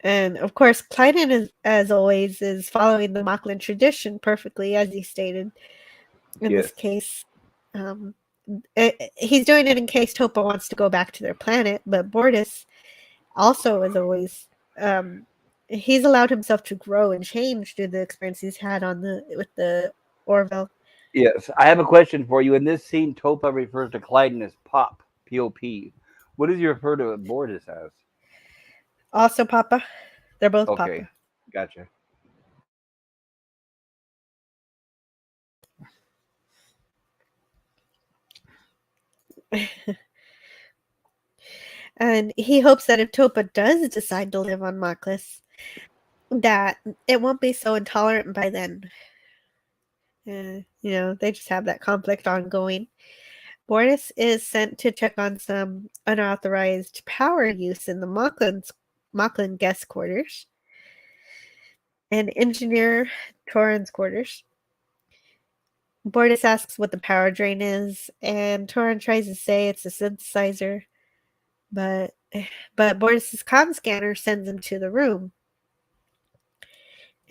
And of course, Clyden, is, as always, is following the Mocklin tradition perfectly, as he stated. In this case, he's doing it in case Topa wants to go back to their planet. But Bortus, also, as always, he's allowed himself to grow and change due to the experience he's had with the Orville. Yes, I have a question for you. In this scene, Topa refers to Clyden as Pop, P-O-P. What does he refer to Bortus as? Also Papa. They're both okay, Papa. Gotcha. And he hopes that if Topa does decide to live on Mocklus, that it won't be so intolerant by then. They just have that conflict ongoing. Bortus is sent to check on some unauthorized power use in the Mocklin guest quarters and Engineer Torin's quarters. Bortus asks what the power drain is, and Torin tries to say it's a synthesizer, but Bortus's comm scanner sends him to the room.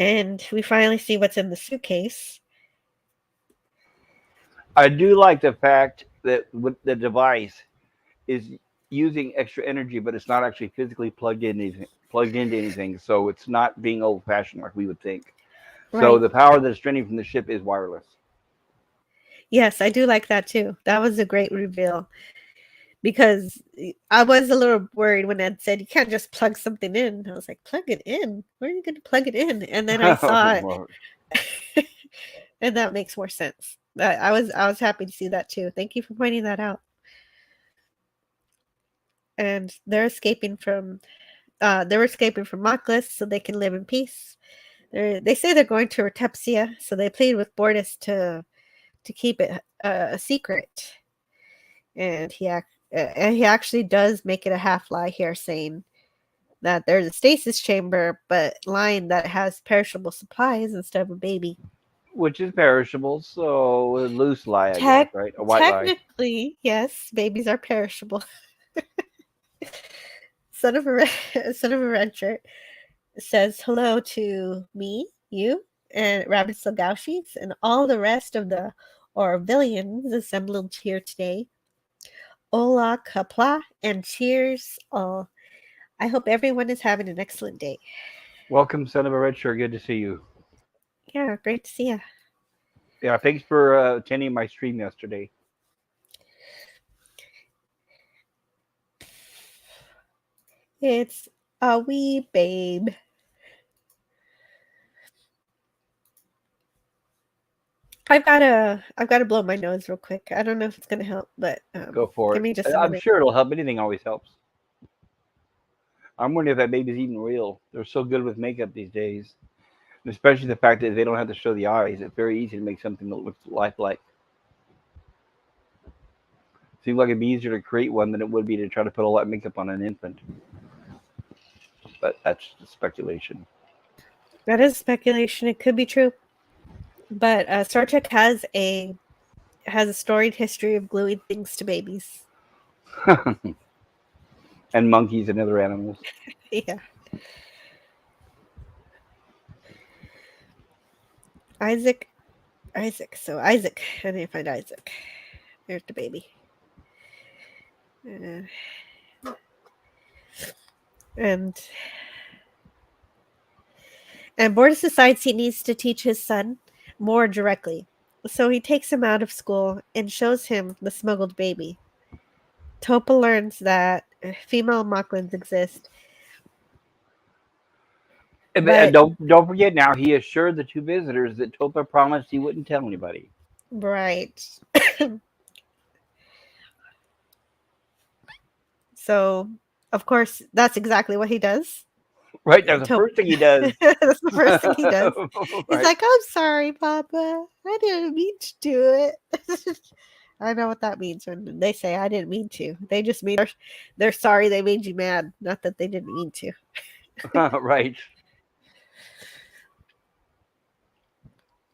And we finally see what's in the suitcase. I do like the fact that the device is using extra energy, but it's not actually physically plugged into anything, so it's not being old-fashioned like we would think. Right. So the power that's draining from the ship is wireless. Yes, I do like that too. That was a great reveal. Because I was a little worried when Ed said you can't just plug something in. I was like, plug it in? Where are you going to plug it in? And then I saw it. And that makes more sense. I was happy to see that too. Thank you for pointing that out. And they're escaping from Mocklus so they can live in peace. They say they're going to Retepsia, so they plead with Bortus to keep it a secret. And he actually does make it a half lie here, saying that there's a stasis chamber, but lying that it has perishable supplies instead of a baby. Which is perishable, so a loose lie, I guess, right? A white lie. Technically, yes, babies are perishable. Son of a red shirt says hello to me, you, and Rabbit Slagaushis and all the rest of the Orvillians assembled here today. Hola, kapla, and cheers all. I hope everyone is having an excellent day. Welcome, son of a red shirt. Good to see you. Yeah, great to see you. Yeah, thanks for attending my stream yesterday. It's a wee babe. I've gotta blow my nose real quick. I don't know if it's gonna help, but Go for give it. me just a I'm minute. sure it'll help. Anything always helps. I'm wondering if that baby's even real. They're so good with makeup these days, and especially the fact that they don't have to show the eyes. It's very easy to make something that looks lifelike. Seems like it'd be easier to create one than it would be to try to put all that makeup on an infant. But that's just speculation. That is speculation. It could be true, but Star Trek has a storied history of gluing things to babies. And monkeys and other animals. Yeah. Isaac. So Isaac. I need to find Isaac. There's the baby. And Bortus decides he needs to teach his son more directly. So he takes him out of school and shows him the smuggled baby. Topa learns that female Mocklins exist. But don't forget now, he assured the two visitors that Topa promised he wouldn't tell anybody. Right. So, of course, that's exactly what he does. Right, that's the first thing he does. That's the first thing he does. Right. He's like, I'm sorry, Papa. I didn't mean to do it. I know what that means when they say I didn't mean to. They just mean they're sorry they made you mad, not that they didn't mean to. Right.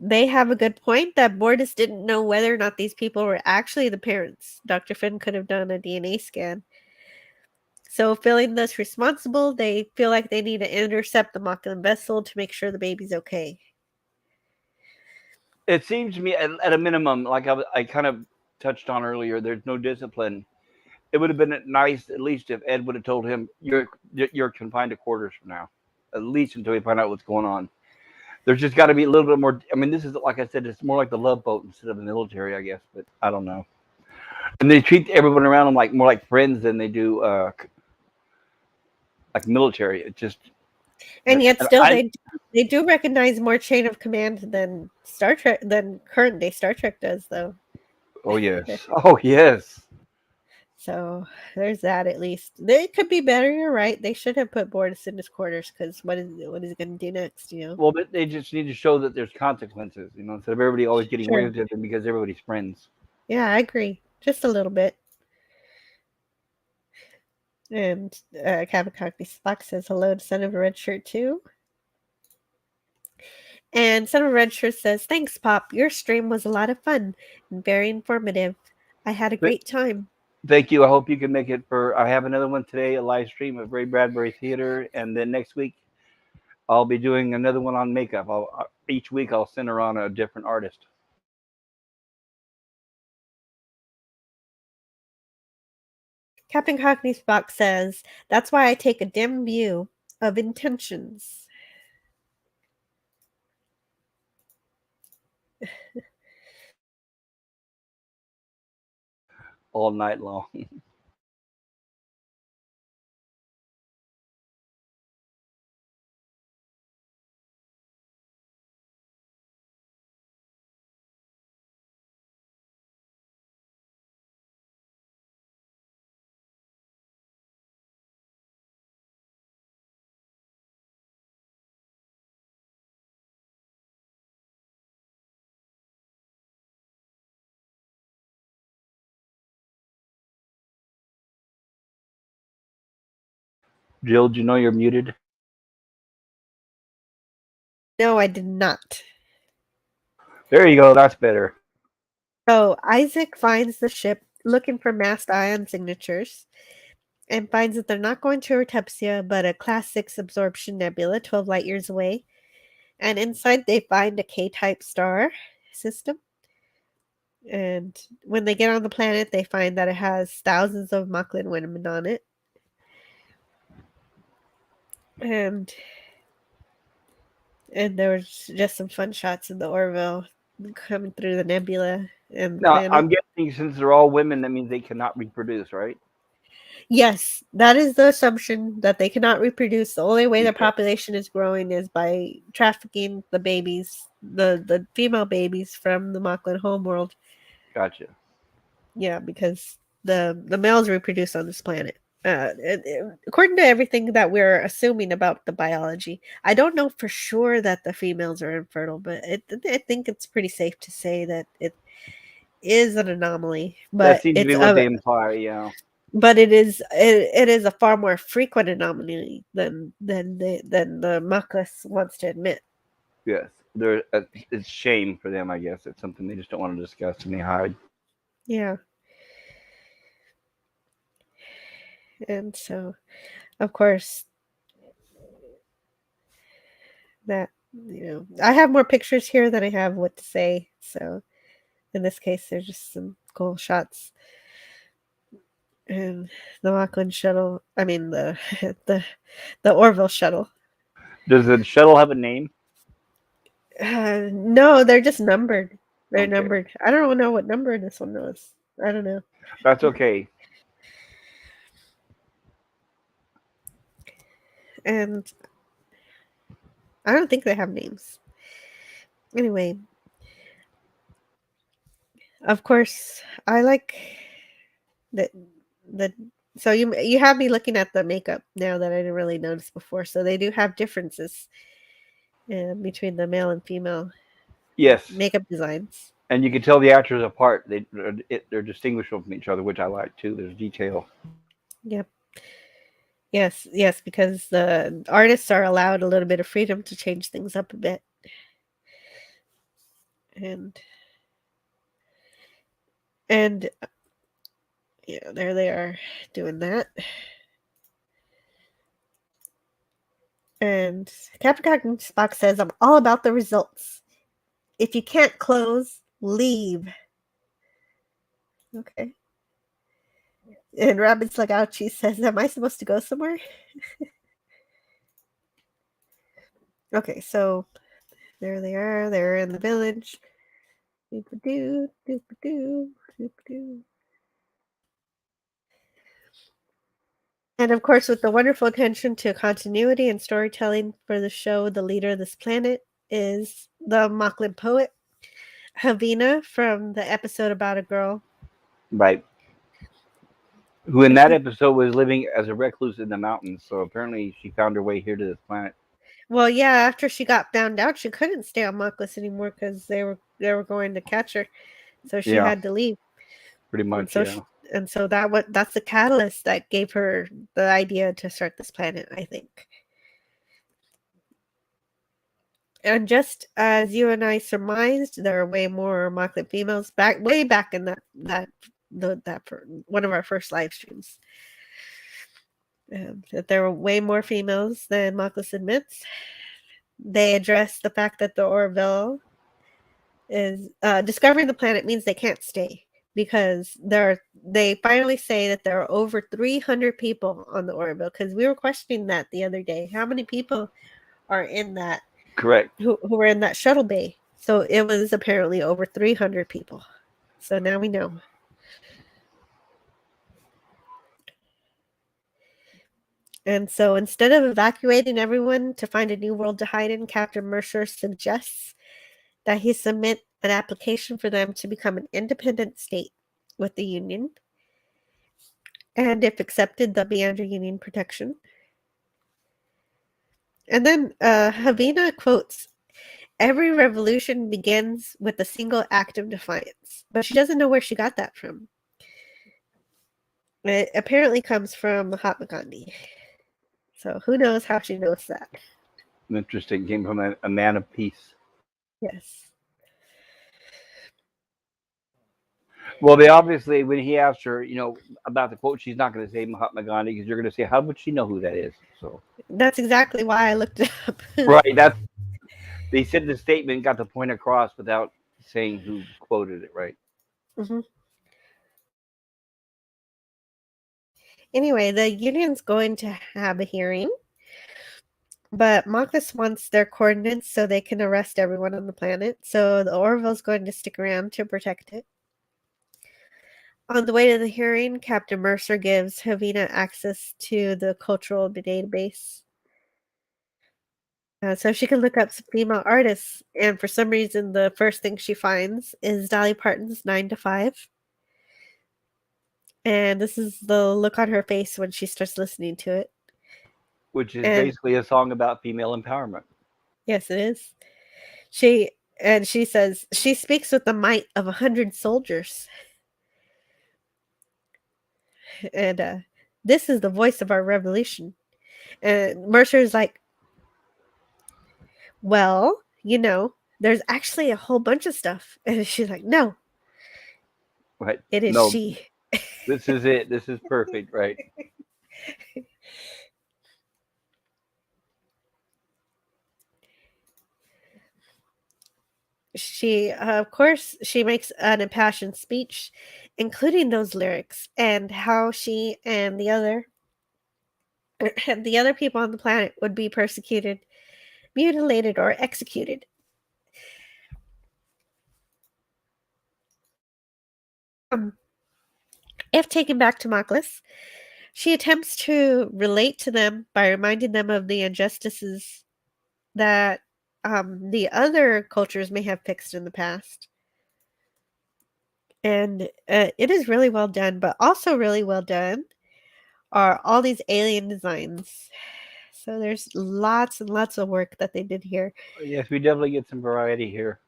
They have a good point that Bortus didn't know whether or not these people were actually the parents. Dr. Finn could have done a DNA scan. So, feeling thus responsible, they feel like they need to intercept the Mocklin vessel to make sure the baby's okay. It seems to me, at a minimum, like I kind of touched on earlier, there's no discipline. It would have been nice, at least, if Ed would have told him, you're confined to quarters for now, at least until we find out what's going on. There's just got to be a little bit more. I mean, this is, like I said, it's more like the Love Boat instead of the military, I guess. But I don't know. And they treat everyone around them like more like friends than they do like military. It just. And yet, still, they do recognize more chain of command than current day Star Trek does, though. Oh yes. Oh yes. So there's that. At least they could be better. You're right. They should have put Bortus in his quarters because what is he going to do next? You know. Well, but they just need to show that there's consequences. You know, instead of everybody always getting away Sure. with it because everybody's friends. Yeah, I agree. Just a little bit. And Captain Cockney Spock says hello to Son of a Red Shirt too. And Son of a Red Shirt says, thanks, Pop. Your stream was a lot of fun and very informative. I had a great time. Thank you. I hope you can make it for. I have another one today, a live stream of Ray Bradbury Theater, and then next week I'll be doing another one on makeup. Each week I'll center on a different artist. Captain Cockney Spock says, that's why I take a dim view of intentions. All night long. Jill, do you know you're muted? No, I did not. There you go. That's better. So Isaac finds the ship looking for masked ion signatures and finds that they're not going to Artepsia, but a Class 6 absorption nebula 12 light years away. And inside, they find a K-type star system. And when they get on the planet, they find that it has thousands of Moclan women on it. And there was just some fun shots of the Orville coming through the nebula and the Now, planet. I'm guessing since they're all women, that means they cannot reproduce, right? Yes, that is the assumption, that they cannot reproduce. The only way the Okay. population is growing is by trafficking the babies, the female babies from the Moclan homeworld. Gotcha. Yeah, because the males reproduce on this planet. According to everything that we're assuming about the biology, I don't know for sure that the females are infertile, but I think it's pretty safe to say that it is an anomaly. That But seems to be what they imply, yeah. but it is a far more frequent anomaly than the Maklis wants to admit. Yes. It's shame for them, I guess. It's something they just don't want to discuss and they hide. Yeah. And so, of course, that, I have more pictures here than I have what to say. So in this case, there's just some cool shots. And the Moclan shuttle, I mean the the Orville shuttle. Does the shuttle have a name? No, they're just numbered. They're Okay. numbered. I don't know what number this one was. I don't know. That's okay. And I don't think they have names. Anyway, of course, I like the so you have me looking at the makeup now that I didn't really notice before. So they do have differences between the male and female Yes. makeup designs. And you can tell the actors apart. They're distinguishable from each other, which I like too. There's detail. Yep. Yes, because the artists are allowed a little bit of freedom to change things up a bit. And yeah, there they are doing that. And Captain Spock says, "I'm all about the results. If you can't close, leave." Okay. And Rabbit's like, ouchie, says, "Am I supposed to go somewhere?" Okay, so there they are. They're in the village. Doop-a-doo, doop-a-doo, doop-a-doo. And of course, with the wonderful attention to continuity and storytelling for the show, the leader of this planet is the Moclan poet, Havina, from the episode about a girl. Right. Who in that episode was living as a recluse in the mountains. So apparently she found her way here to this planet. Well, yeah, after she got found out, she couldn't stay on Moclis anymore because they were going to catch her. So she had to leave. Pretty much, and so that's the catalyst that gave her the idea to start this planet, I think. And just as you and I surmised, there are way more Moclan females way back in that one of our first live streams. That there were way more females than Moclis admits. They address the fact that the Orville is discovering the planet means they can't stay, because they finally say that there are over 300 people on the Orville, because we were questioning that the other day. How many people are in that? Correct. Who were in that shuttle bay? So it was apparently over 300 people. So now we know. And so instead of evacuating everyone to find a new world to hide in, Captain Mercer suggests that he submit an application for them to become an independent state with the Union. And if accepted, they'll be under Union protection. And then Havina quotes, "Every revolution begins with a single act of defiance." But she doesn't know where she got that from. It apparently comes from Mahatma Gandhi. So who knows how she knows that. Interesting. Came from a man of peace. Yes. Well, they obviously, when he asked her, about the quote, she's not going to say Mahatma Gandhi, because you're going to say, how would she know who that is? So that's exactly why I looked it up. Right. They said the statement, got the point across without saying who quoted it, right? Mm-hmm. Anyway, the union's going to have a hearing, but Mockus wants their coordinates so they can arrest everyone on the planet. So the Orville's going to stick around to protect it. On the way to the hearing, Captain Mercer gives Havina access to the cultural database. So she can look up some female artists, and for some reason, the first thing she finds is Dolly Parton's 9 to 5. And this is the look on her face when she starts listening to it. Which is And basically a song about female empowerment. yes, it is. She says she speaks with the might of 100 soldiers. And this is the voice of our revolution. And Mercer's like, well, there's actually a whole bunch of stuff. And she's like, no, Right. it is No, she. this is it. This is perfect, right? She, of course, she makes an impassioned speech, including those lyrics and how she and the other people on the planet would be persecuted, mutilated, or executed. If taken back to Mockus, she attempts to relate to them by reminding them of the injustices that the other cultures may have fixed in the past. And it is really well done, but also really well done are all these alien designs. So there's lots and lots of work that they did here. Yes, we definitely get some variety here.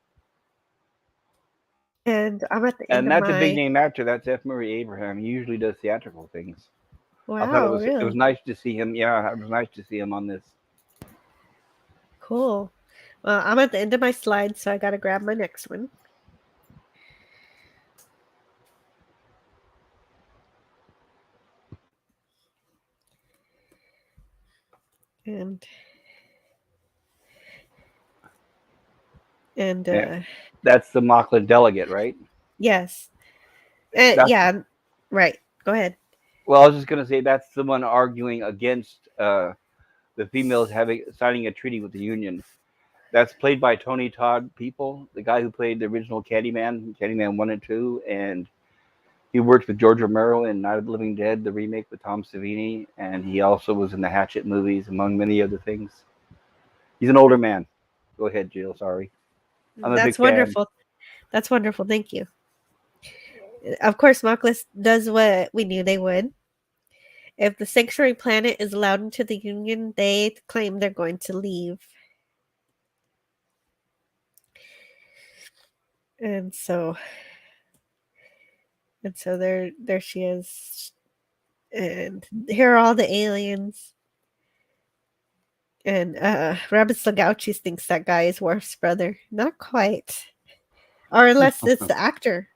And I'm at the end And of that's a big my... name actor. That's F. Murray Abraham. He usually does theatrical things. I thought Wow, it was really? nice to see him. Yeah, it was nice to see him on this. Cool. Well, I'm at the end of my slides, so I got to grab my next one. And Yeah. That's the Mocklin delegate, right? yes. That's, Yeah, right. Go ahead. well, I was just gonna say that's the one arguing against the females signing a treaty with the Union. That's played by Tony Todd People, the guy who played the original Candyman 1 and 2, and he worked with George Romero in Night of the Living Dead, the remake with Tom Savini, and he also was in the Hatchet movies, among many other things. He's an older man. Go ahead, Jill. Sorry. I'm a That's big fan. wonderful. That's wonderful. Thank you. Of course, Mockless does what we knew they would. If the sanctuary planet is allowed into the Union, they claim they're going to leave. And so there she is. And here are all the aliens. And Rabbit Slagouchis thinks that guy is Worf's brother. Not quite. Or unless it's the actor.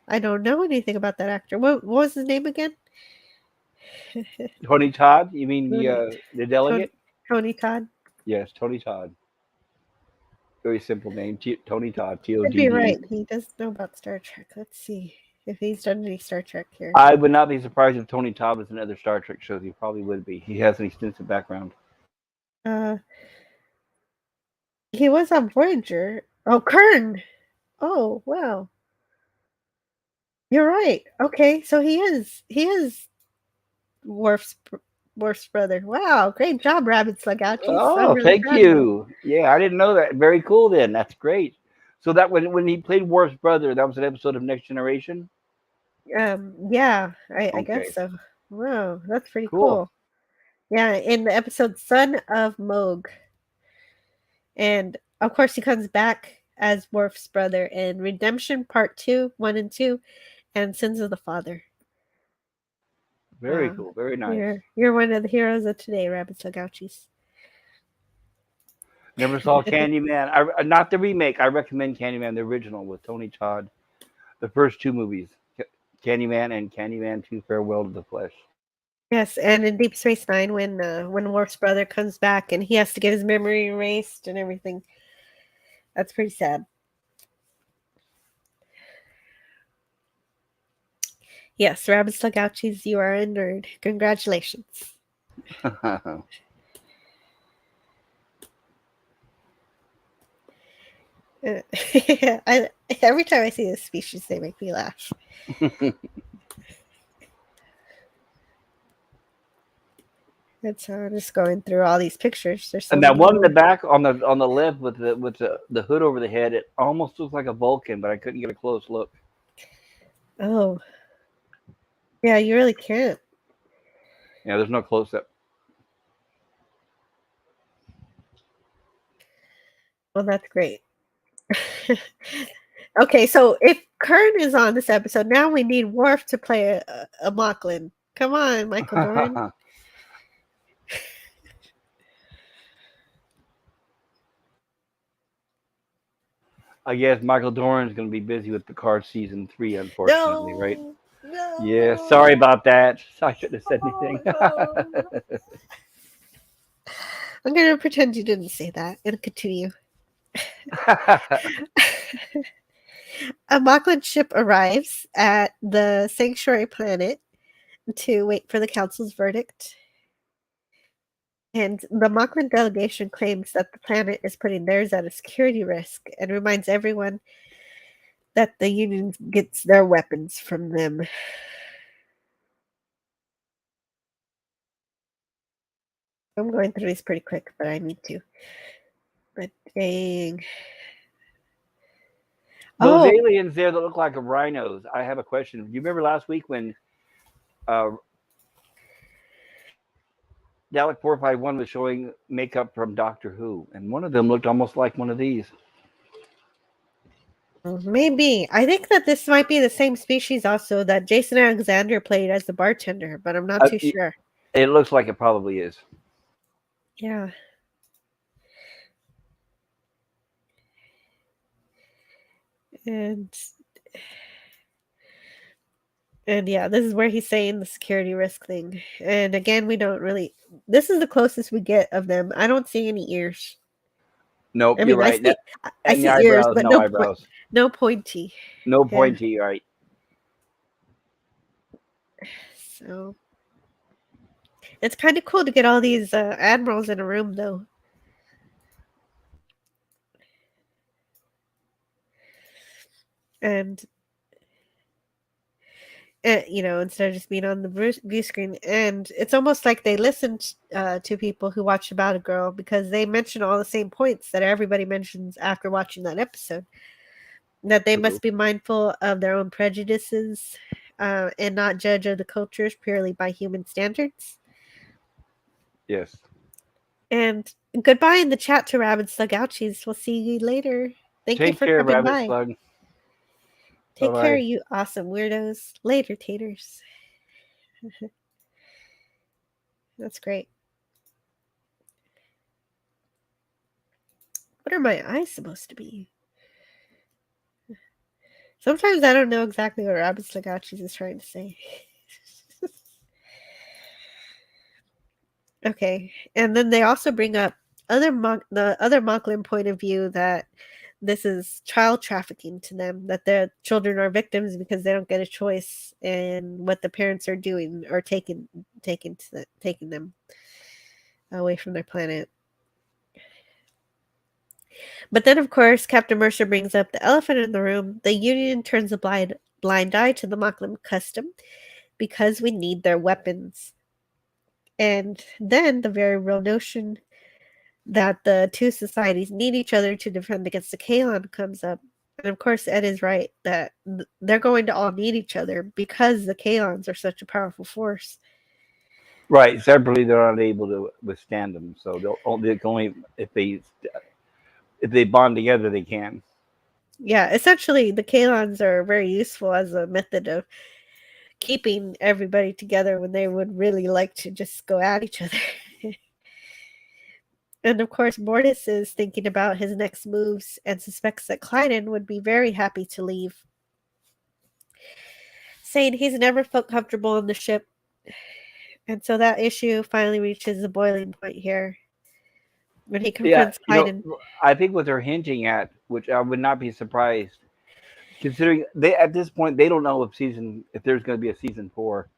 I don't know anything about that actor. What was his name again? Tony Todd? You mean the delegate? Tony Todd. Yes, Tony Todd. Very simple name. Tony Todd. Could be Todd. right. He does know about Star Trek. Let's see if he's done any Star Trek here. I would not be surprised if Tony Todd was in other Star Trek shows. He probably would be. He has an extensive background. He was on Voyager. Oh, Kern. Oh, wow. You're right. Okay, so he is Worf's brother. Wow, great job, Rabbit Slugouchies. Oh, really thank you. Yeah, I didn't know that. Very cool. Then that's great. So that when he played Worf's brother, that was an episode of Next Generation. Yeah, I guess so. Wow, that's pretty cool. Yeah, in the episode Son of Moog. And of course he comes back as Worf's brother in Redemption Part 2, 1 and 2, and Sins of the Father. Very cool. Very nice. You're one of the heroes of today, Rabbit Slugouchies. Never saw Candyman. Not the remake. I recommend Candyman, the original with Tony Todd. The first two movies, Candyman and Candyman 2: Farewell to the Flesh. Yes, and in Deep Space Nine, when Worf's brother comes back and he has to get his memory erased and everything. That's pretty sad. Yes, Rabbit Slugouchies, you are a nerd. Congratulations. Every time I see this species, they make me laugh. And so I'm just going through all these pictures. There's so And that many one in the more. back on the left with the hood over the head, it almost looks like a Vulcan, but I couldn't get a close look. Oh. Yeah, you really can't. Yeah, there's no close up. Well, that's great. Okay, so if Kern is on this episode, now we need Worf to play a Mocklin. Come on, Michael Dorn. I guess Michael Doran's going to be busy with Picard season 3, unfortunately, right? No. Yeah, sorry about that. I shouldn't have said anything. I'm going to pretend you didn't say that and continue. A Mocklin ship arrives at the sanctuary planet to wait for the council's verdict. And the Mocklin delegation claims that the planet is putting theirs at a security risk and reminds everyone that the Union gets their weapons from them. I'm going through these pretty quick, but I need to. But dang. Those Oh, aliens there that look like rhinos. I have a question. Do you remember last week when Dalek 451 was showing makeup from Doctor Who, and one of them looked almost like one of these. maybe. I think that this might be the same species also that Jason Alexander played as the bartender, but I'm not too sure. It looks like it probably is. Yeah. And yeah, this is where he's saying the security risk thing. And again, we don't really. This is the closest we get of them. I don't see any ears. Nope, I you're mean, right. I And the see ears, eyebrows, but no eyebrows. no pointy. No Yeah. pointy, right? So it's kind of cool to get all these admirals in a room, though. And instead of just being on the view screen. And it's almost like they listened to people who watched About a Girl, because they mention all the same points that everybody mentions after watching that episode. That they must be mindful of their own prejudices and not judge other cultures purely by human standards. Yes. And goodbye in the chat to Rabbit Slugouchies. We'll see you later. Thank you for care, coming Rabbit by. Slug. Take Bye-bye. care, you awesome weirdos. Later, taters. That's great. What are my eyes supposed to be? Sometimes I don't know exactly what Rabbit Slugouchies is trying to say. Okay, and then they also bring up the other Mocklin point of view, that this is child trafficking to them, that their children are victims because they don't get a choice in what the parents are doing or taking them away from their planet. But then, of course, Captain Mercer brings up the elephant in the room. The Union turns a blind eye to the Mocklin custom because we need their weapons. And then the very real notion that the two societies need each other to defend against the Kaon comes up. And of course, Ed is right that they're going to all need each other because the Kaons are such a powerful force. Right. Separately, they're not able to withstand them. So they can only if they bond together, they can. Yeah, essentially, the Kalons are very useful as a method of keeping everybody together when they would really like to just go at each other. And of course, Mortis is thinking about his next moves and suspects that Kleinen would be very happy to leave, saying he's never felt comfortable on the ship. And so that issue finally reaches the boiling point here. when he Yeah, confronts Kaiden. I think what they're hinting at, which I would not be surprised, considering they at this point they don't know if there's going to be a season 4.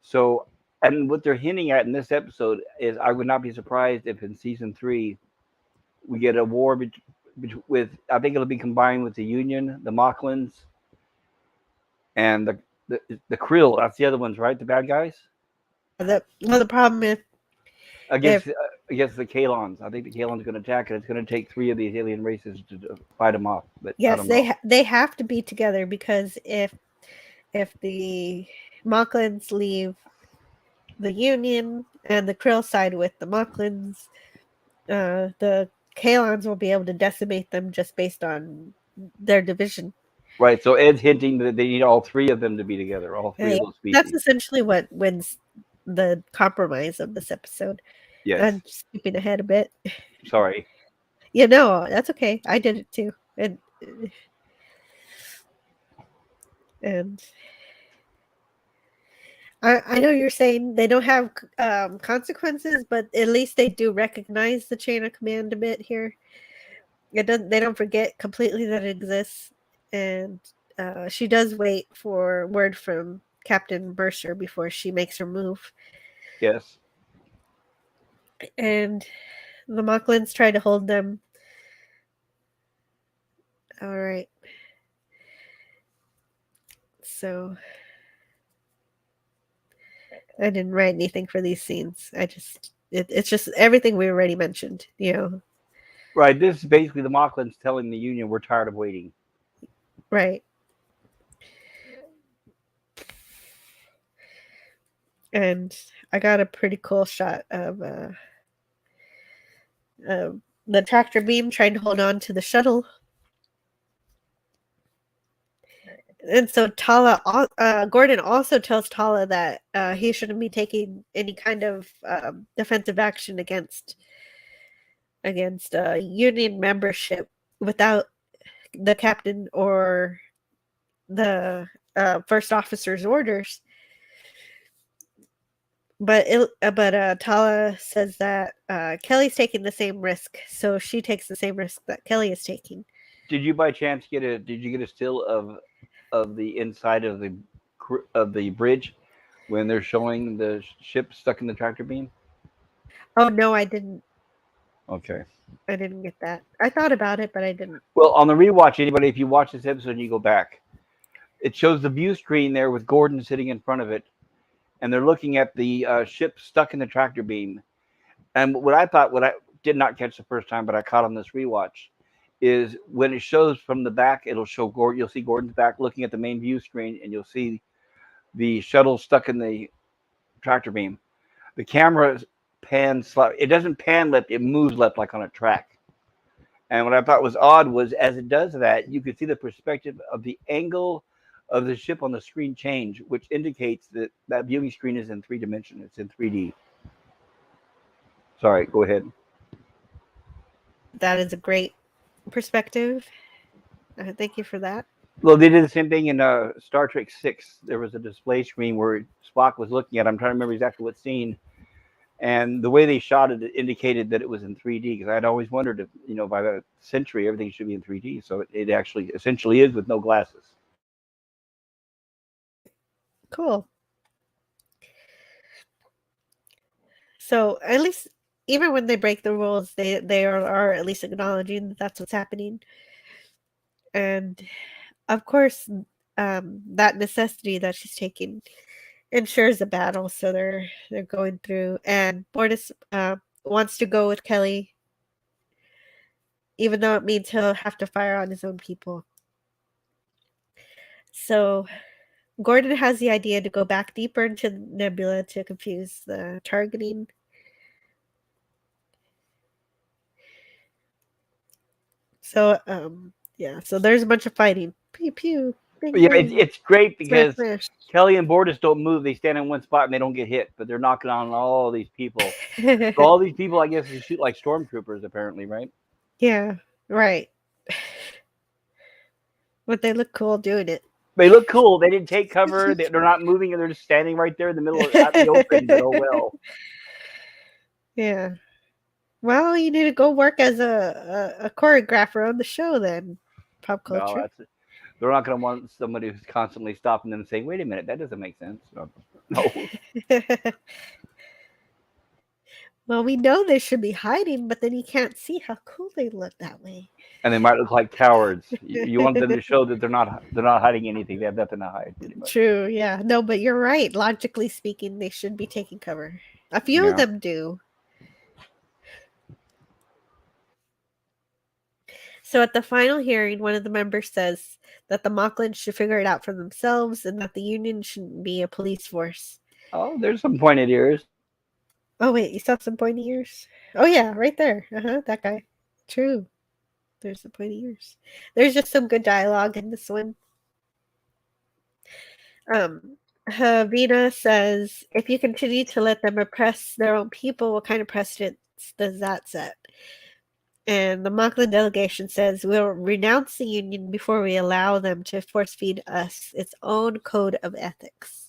So, and what they're hinting at in this episode is, I would not be surprised if in season 3 we get a war with. I think it'll be combined with the Union, the Mocklins, and the Krill. That's the other ones, right? The bad guys The problem is against if against the Kalons. I think the Kalons are going to attack, and it's going to take 3 of these alien races to fight them off. But I yes, don't know. they have to be together, because if the Mocklins leave the Union and the Krill side with the Mocklins, the Kalons will be able to decimate them just based on their division. Right. So Ed's hinting that they need all 3 of them to be together. All 3 of those species. That's essentially what wins the compromise of this episode. Yes. I'm skipping ahead a bit. Sorry. Yeah, no, that's okay. I did it too. And I know you're saying they don't have consequences, but at least they do recognize the chain of command a bit here. They don't forget completely that it exists, and she does wait for word from Captain Mercer before she makes her move. Yes. And the Mocklins try to hold them. All right. So I didn't write anything for these scenes. It's just everything we already mentioned, Right. This is basically the Mocklins telling the Union, we're tired of waiting. Right. And I got a pretty cool shot of the tractor beam trying to hold on to the shuttle. And so Gordon also tells Tala that he shouldn't be taking any kind of defensive action against Union membership without the captain or the first officer's orders. But Tala says that Kelly's taking the same risk, so she takes the same risk that Kelly is taking. Did you by chance get a still of the inside of the bridge when they're showing the ship stuck in the tractor beam? Oh no, I didn't. Okay. I didn't get that. I thought about it, but I didn't. Well, on the rewatch, anybody, if you watch this episode and you go back, it shows the view screen there with Gordon sitting in front of it, and they're looking at the ship stuck in the tractor beam. And what I did not catch the first time, but I caught on this rewatch, is when it shows from the back, it'll show Gordon. You'll see Gordon's back looking at the main view screen, and you'll see the shuttle stuck in the tractor beam. The camera pans left. It doesn't pan left, it moves left like on a track. And what I thought was odd was, as it does that, you could see the perspective of the angle of the ship on the screen change, which indicates that that viewing screen is in 3 dimensions. It's in 3D. Sorry, go ahead. That is a great perspective. Thank you for that. Well, they did the same thing in Star Trek 6. There was a display screen where Spock was looking at. I'm trying to remember exactly what scene. And the way they shot it indicated that it was in 3D, because I'd always wondered if, by the century, everything should be in 3D. So it actually essentially is with no glasses. Cool. So at least, even when they break the rules, they are at least acknowledging that that's what's happening. And of course, that necessity that she's taking ensures a battle. So they're going through, and Bortus wants to go with Kelly, even though it means he'll have to fire on his own people. So Gordon has the idea to go back deeper into the nebula to confuse the targeting. So so there's a bunch of fighting. Pew pew. Bing, Yeah, bing. it's great because Smash, smash. Kelly and Bortus don't move. They stand in one spot and they don't get hit, but they're knocking on all these people. So all these people, I guess, they shoot like stormtroopers, apparently, right? Yeah, right. But they look cool doing it. They look cool. They didn't take cover. They're not moving, and they're just standing right there in the middle of the open. But oh well. Yeah. Well, you need to go work as a choreographer on the show then, Pop No, Culture. they're not going to want somebody who's constantly stopping them and saying, "Wait a minute, that doesn't make sense." No. Well, we know they should be hiding, but then you can't see how cool they look that way. And they might look like cowards. You want them to show that they're not hiding anything. They have nothing to hide, pretty much. True, yeah. No, but you're right. Logically speaking, they should be taking cover. A few of Yeah. them do. So at the final hearing, one of the members says that the Mocklins should figure it out for themselves and that the Union shouldn't be a police force. Oh, there's some pointed ears. Oh, wait, you saw some pointy ears? Oh, yeah, right there. That guy. True. There's the pointy ears. There's just some good dialogue in this one. Havina says, if you continue to let them oppress their own people, what kind of precedents does that set? And the Mocklin delegation says, we'll renounce the Union before we allow them to force feed us its own code of ethics.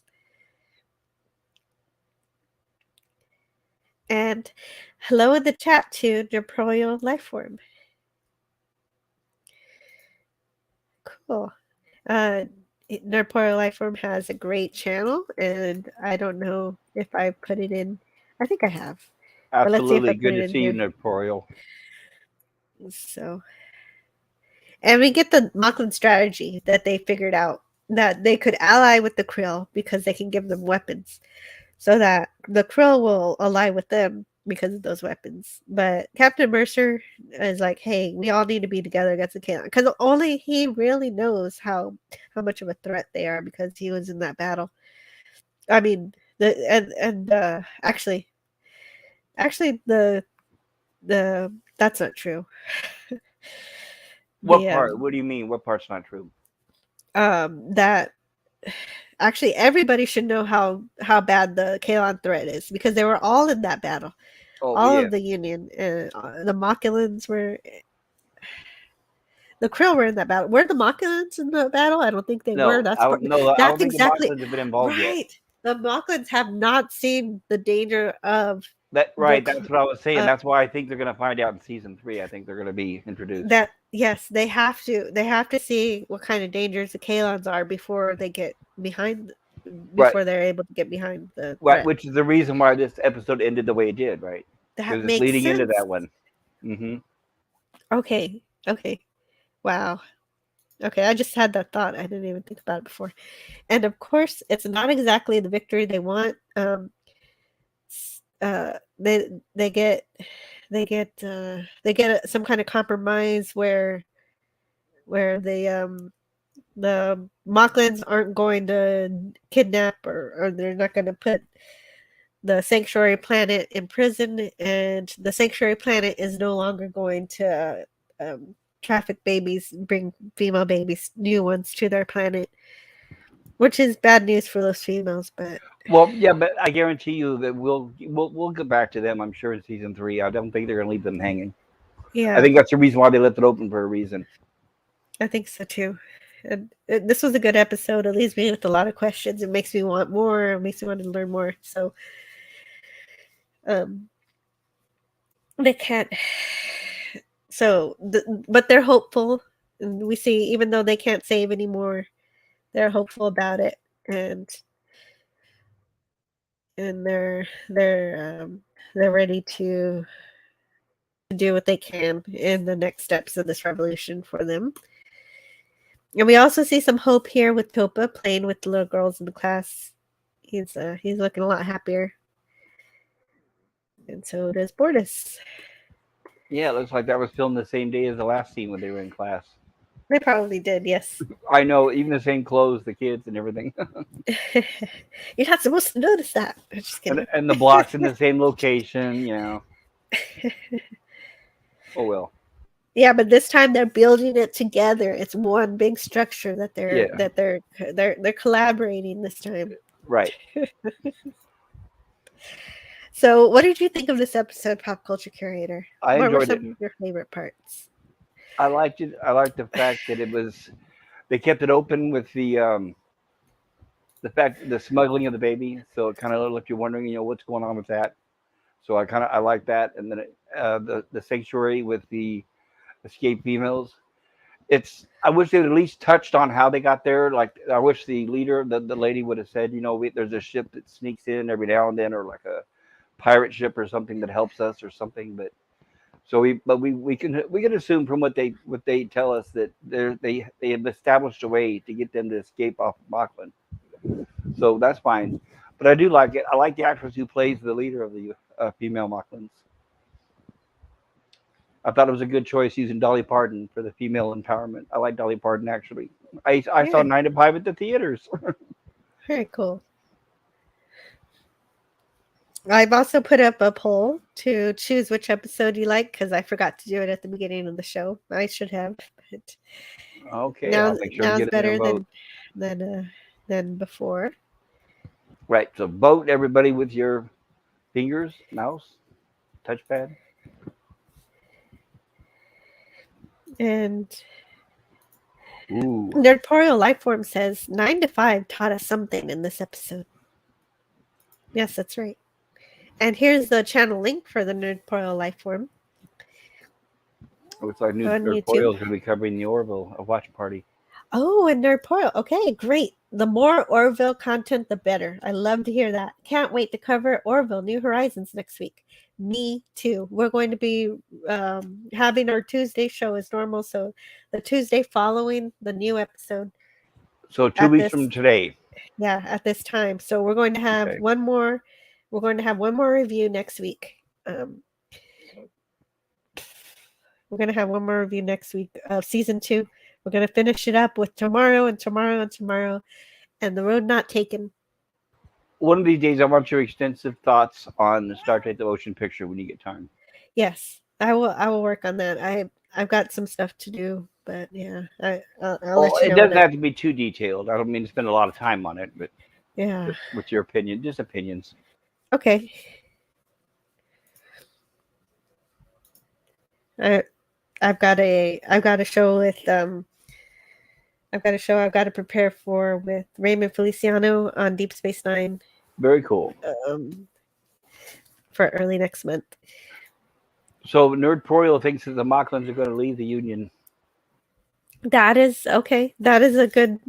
And hello in the chat to Neproyo Lifeform. Cool. Neproyo Lifeform has a great channel, and I don't know if I put it in. I think I have. But let's see if I Absolutely. put Good it to in see you, here. Neporeal. So, and we get the Mocklin strategy that they figured out, that they could ally with the Krill because they can give them weapons, so that the Krill will ally with them because of those weapons. But Captain Mercer is like, hey, we all need to be together against the Kalan, because only he really knows how much of a threat they are, because he was in that battle. I mean, actually the that's not true. What part? What do you mean? What part's not true? That actually everybody should know how bad the Kalan threat is, because they were all in that battle. All of the Union, the Mockulans were. The Krill were in that battle. Were the Mockulans in the battle? I don't think they were. I don't think exactly the Mocklins have been involved yet. right. The Mocklans have not seen the danger of that. Right, that's what I was saying. That's why I think they're going to find out in season 3. I think they're going to be introduced. That yes, they have to. They have to see what kind of dangers the Kalons are before they get behind. Before they're able to get behind the threat. Which is the reason why this episode ended the way it did. Right. That makes leading sense. into that one. Mm-hmm. Okay. Wow. Okay, I just had that thought. I didn't even think about it before. And of course, it's not exactly the victory they want. They get some kind of compromise where the Mocklins aren't going to kidnap, or they're not going to put the sanctuary planet in prison, and the sanctuary planet is no longer going to traffic babies, bring female babies, new ones, to their planet, which is bad news for those females. But well, yeah, but I guarantee you that we'll get back to them. I'm sure in season 3. I don't think they're going to leave them hanging. Yeah, I think that's the reason why they left it open, for a reason. I think so too. And this was a good episode. It leaves me with a lot of questions. It makes me want more. It makes me want to learn more. So, they can't. So, but they're hopeful. And we see, even though they can't save anymore, they're hopeful about it, and they're ready to do what they can in the next steps of this revolution for them. And we also see some hope here with Topa playing with the little girls in the class. He's looking a lot happier, and so does Bortus. Yeah, it looks like that was filmed the same day as the last scene when they were in class. They probably did, yes. I know, even the same clothes, the kids and everything. You're not supposed to notice that. I'm just kidding. And the blocks in the same location, Oh well. Yeah, but this time they're building it together. It's one big structure that they're collaborating this time. Right. So, what did you think of this episode, Pop Culture Curator? What were some of your favorite parts? I liked it. I liked the fact that they kept it open with the smuggling of the baby. So it kind of left you wondering, what's going on with that. So I like that. And then the sanctuary with the escaped females. I wish they would at least touched on how they got there. Like I wish the leader, the lady, would have said, there's a ship that sneaks in every now and then, or like a pirate ship or something that helps us or something. But we can assume from what they tell us that they have established a way to get them to escape off of Mocklin. So that's fine. But I do like it. I like the actress who plays the leader of the female Mocklins. I thought it was a good choice using Dolly Parton for the female empowerment. I like Dolly Parton actually. I saw 9 to 5 at the theaters. Very cool. I've also put up a poll to choose which episode you like because I forgot to do it at the beginning of the show. I should have. But Okay, now, I'll make sure now to it's get in better there than before. Right. So vote everybody with your fingers, mouse, touchpad. And Ooh. Nerdporial Lifeform says 9 to 5 taught us something in this episode. Yes, that's right. And here's the channel link for the Nerdporial Lifeform. Looks like On Nerdporial YouTube. is going to be covering the Orville watch party. Oh, and Nerdporial. Okay, great. The more Orville content, the better. I love to hear that. Can't wait to cover Orville New Horizons next week. Me too. We're going to be having our Tuesday show as normal. So the Tuesday following the new episode. So 2 weeks from today. Yeah, at this time. So we're going to have one more. We're going to have one more review next week. We're going to have one more review next week of season 2. We're going to finish it up with tomorrow and tomorrow and tomorrow, and The Road Not Taken. One of these days, I want your extensive thoughts on the Star Trek: The Motion Picture when you get time. Yes, I will. I will work on that. I've got some stuff to do, but yeah, I'll let you know. It doesn't have to be too detailed. I don't mean to spend a lot of time on it, but yeah, just with your opinion, just opinions. Okay. I've got a show with I've got to prepare for with Raymond Feliciano on Deep Space Nine. Very cool. For early next month. So Nerdporial thinks that the Mocklins are going to leave the Union. That is okay. That is a good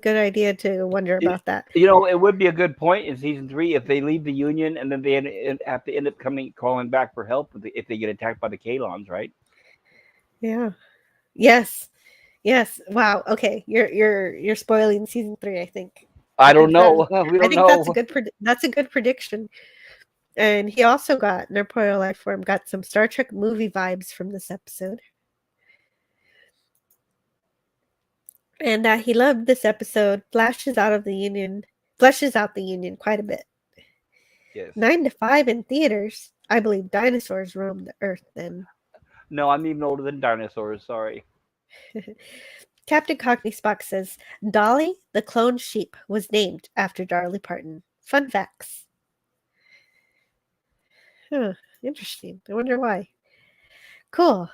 idea to wonder about that. It would be a good point in season 3 if they leave the Union and then they have to end up calling back for help if they get attacked by the Kalons, right? Yeah. Yes. Wow. Okay. You're spoiling season 3. I think. I don't know. We don't know. That's a good prediction. And he also got Nerdporial Lifeform got some Star Trek movie vibes from this episode. And he loved this episode. Fleshes out the Union quite a bit. Yes. 9 to 5 in theaters. I believe dinosaurs roamed the earth then. No, I'm even older than dinosaurs. Sorry. Captain Cockney Spock says Dolly, the cloned sheep, was named after Dolly Parton. Fun facts. Huh. Interesting. I wonder why. Cool.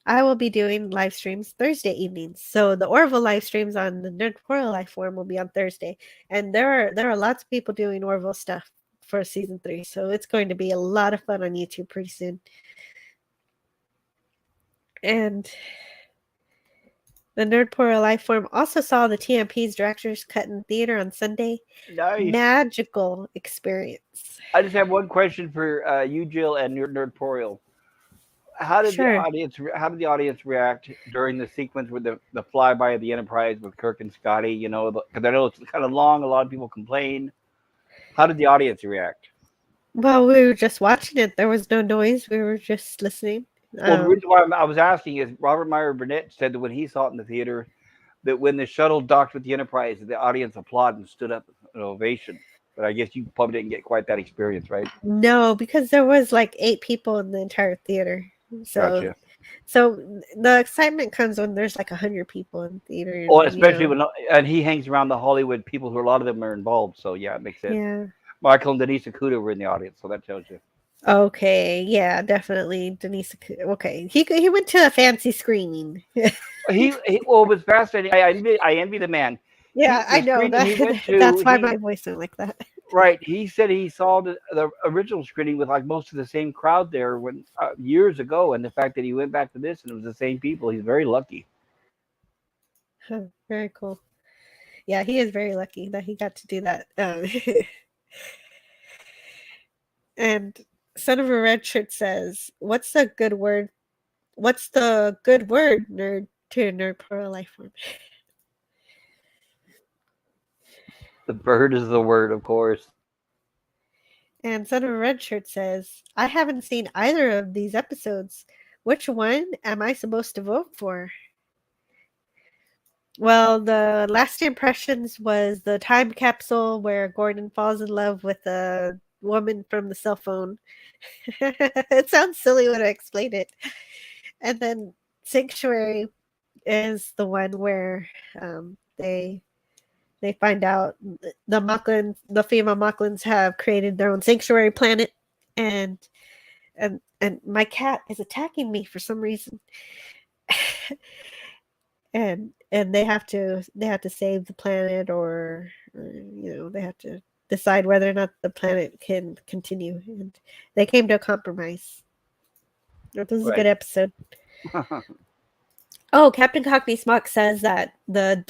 I will be doing live streams Thursday evenings. So the Orville live streams on the Nerdporial Lifeform will be on Thursday. And there are lots of people doing Orville stuff for season 3. So it's going to be a lot of fun on YouTube pretty soon. And the Nerdporial Lifeform also saw the TMP's director's cut in theater on Sunday. Nice. Magical experience. I just have one question for you, Jill, and Nerdporial. How did the audience react during the sequence with the flyby of the Enterprise with Kirk and Scotty? Because I know it's kind of long. A lot of people complain. How did the audience react? Well, we were just watching it. There was no noise. We were just listening. Well, the reason why I was asking is Robert Meyer Burnett said that when he saw it in the theater, that when the shuttle docked with the Enterprise, the audience applauded and stood up in ovation. But I guess you probably didn't get quite that experience, right? No, because there was like 8 people in the entire theater. Gotcha. So the excitement comes when there's like 100 people in theater. Well, especially when he hangs around the Hollywood people who a lot of them are involved. So yeah, it makes sense. Yeah. Michael and Denise Akuta were in the audience, so that tells you. Okay, yeah, definitely Denise. Okay, he went to a fancy screening. he it was fascinating. I envy the man. Yeah, I know that. That's why my voice went like that. Right. He said he saw the original screening with like most of the same crowd there when years ago, and the fact that he went back to this and it was the same people, he's very lucky. Very cool. Yeah, he is very lucky that he got to do that. And Son of a Red Shirt says, "What's the good word? What's the good word, nerd to nerd pro life form?" The bird is the word, of course. And Son of a Red Shirt says, "I haven't seen either of these episodes. Which one am I supposed to vote for?" Well, the last impressions was the time capsule where Gordon falls in love with a woman from the cell phone. It sounds silly when I explain it. And then Sanctuary is the one where they find out the female Mocklins have created their own sanctuary planet, and my cat is attacking me for some reason. and they have to save the planet, or they have to decide whether or not the planet can continue, and they came to a compromise. This is a good episode. Oh, Captain Cockney Smock says that the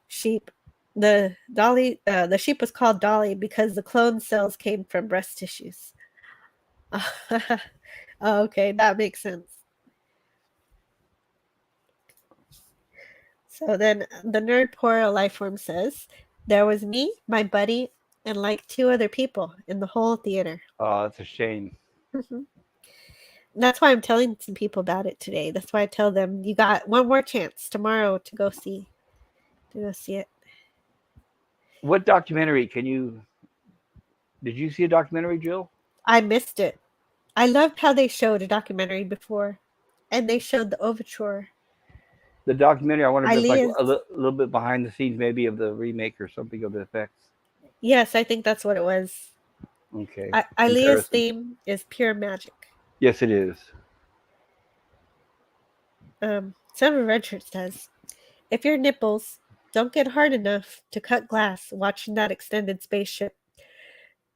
sheep the sheep was called Dolly because the clone cells came from breast tissues. Oh, okay, that makes sense. So then the Nerd Poro Lifeform says, "There was me, my buddy, and like 2 other people in the whole theater." Oh, that's a shame. That's why I'm telling some people about it today. That's why I tell them, you got one more chance tomorrow to go see it. What documentary did you see a documentary, Jill? I missed it. I loved how they showed a documentary before, and they showed the overture. The documentary, I wonder if it's like ILIC. a little bit behind the scenes, maybe of the remake or something of the effects. Yes, I think that's what it was. Okay. ILIC's theme is pure magic. Yes, it is. Senator Richard says, "If your nipples don't get hard enough to cut glass watching that extended spaceship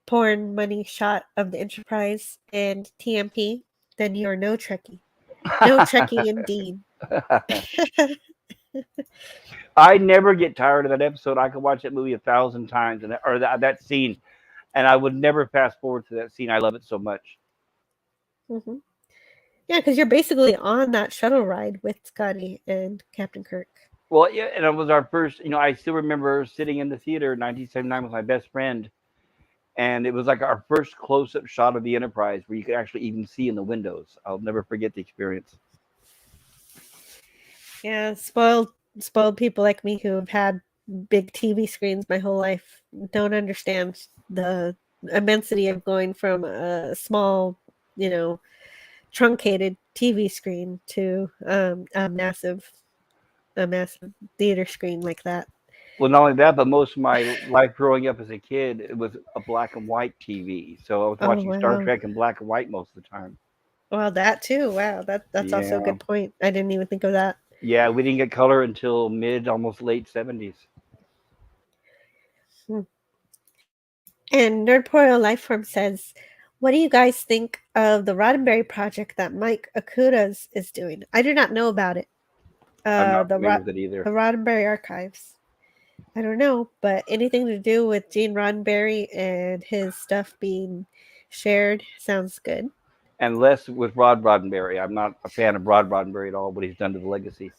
porn money shot of the Enterprise and TMP, then you are no Trekkie. No Trekkie indeed." I never get tired of that episode. I could watch that movie 1,000 times, or that scene, and I would never fast forward to that scene. I love it so much. Mm-hmm. Yeah, because you're basically on that shuttle ride with Scotty and Captain Kirk. Well, yeah, and it was our first. I still remember sitting in the theater in 1979 with my best friend, and it was like our first close-up shot of the Enterprise, where you could actually even see in the windows. I'll never forget the experience. Yeah, spoiled people like me who have had big TV screens my whole life don't understand the immensity of going from a small, truncated TV screen to a massive theater screen like that. Well, not only that, but most of my life growing up as a kid, it was a black and white TV. So I was watching Star Trek in black and white most of the time. Well, that too. Wow, that's also a good point. I didn't even think of that. Yeah, we didn't get color until almost late 70s. And Nerdporo Lifeform says, "What do you guys think of the Roddenberry project that Mike Okuda's is doing?" I do not know about it. I'm not familiar with it either. The Roddenberry Archives. I don't know, but anything to do with Gene Roddenberry and his stuff being shared sounds good. And less with Rod Roddenberry. I'm not a fan of Rod Roddenberry at all, what he's done to the legacy.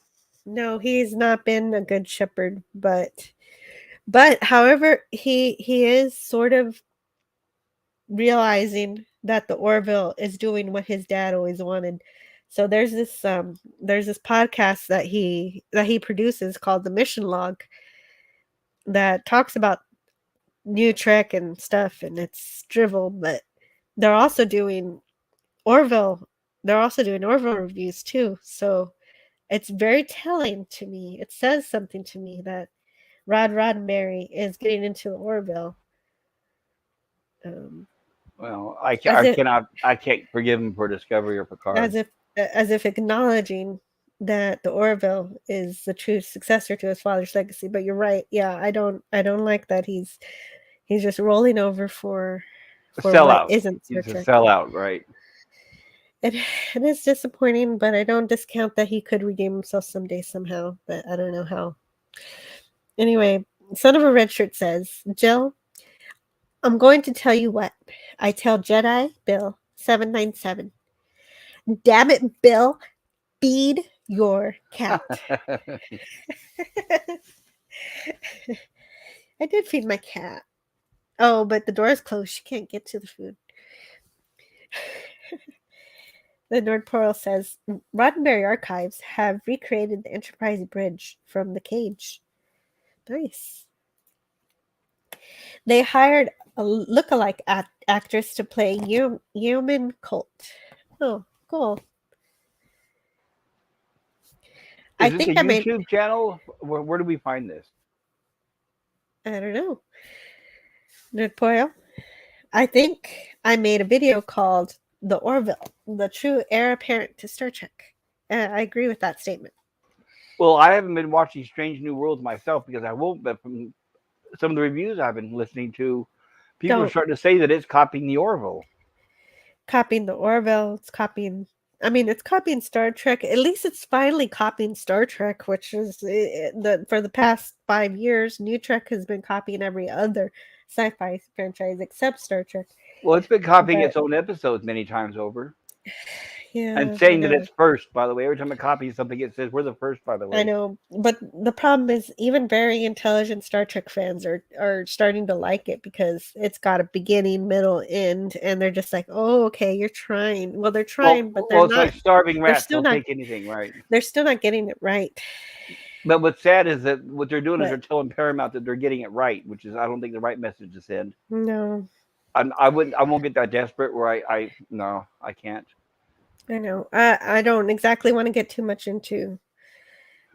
No, he's not been a good shepherd, but however, he is sort of realizing that the Orville is doing what his dad always wanted. So there's this podcast that he produces called The Mission Log that talks about new Trek and stuff, and it's drivel, but they're also doing Orville. They're also doing Orville reviews too. So it's very telling to me. It says something to me that Rod Roddenberry is getting into the Orville. Well, I can't forgive him for Discovery or Picard. As if acknowledging that the Orville is the true successor to his father's legacy. But you're right. Yeah, I don't like that he's He's just rolling over for A what sellout. isn't Star He's a Trek. sellout, right? It is disappointing, but I don't discount that he could redeem himself someday somehow, but I don't know how. Anyway, Son of a Red Shirt says, Jill, I'm going to tell you what. I tell Jedi Bill 797. Damn it, Bill. Feed your cat. I did feed my cat. Oh, but the door is closed. She can't get to the food. The Nord Portal says Roddenberry Archives have recreated the Enterprise Bridge from the cage. Nice. They hired a lookalike actress to play Human Colt. Oh, cool. I Is this think a I made. YouTube channel? Where do we find this? I don't know. Nerd Portal. I think I made a video called The Orville, the true heir apparent to Star Trek. I agree with that statement. Well, I haven't been watching Strange New Worlds myself because I won't, but from some of the reviews I've been listening to, people are starting to say that it's copying the Orville. Copying the Orville, it's copying Star Trek. At least it's finally copying Star Trek, which is for the past 5 years, New Trek has been copying every other sci-fi franchise except Star Trek. Well, it's been copying its own episodes many times over. Yeah, and saying that it's first, by the way. Every time it copies something, it says, we're the first, by the way. I know, but the problem is even very intelligent Star Trek fans are starting to like it because it's got a beginning, middle, end, and they're just like, oh, okay, you're trying. Well, they're trying, but they're it's not. like starving rats. Still They'll not, take anything, right? They're still not getting it right. But what's sad is that what they're doing is they're telling Paramount that they're getting it right, which is, I don't think, the right message to send. No. I won't get that desperate where no, I can't. I know. I don't exactly want to get too much into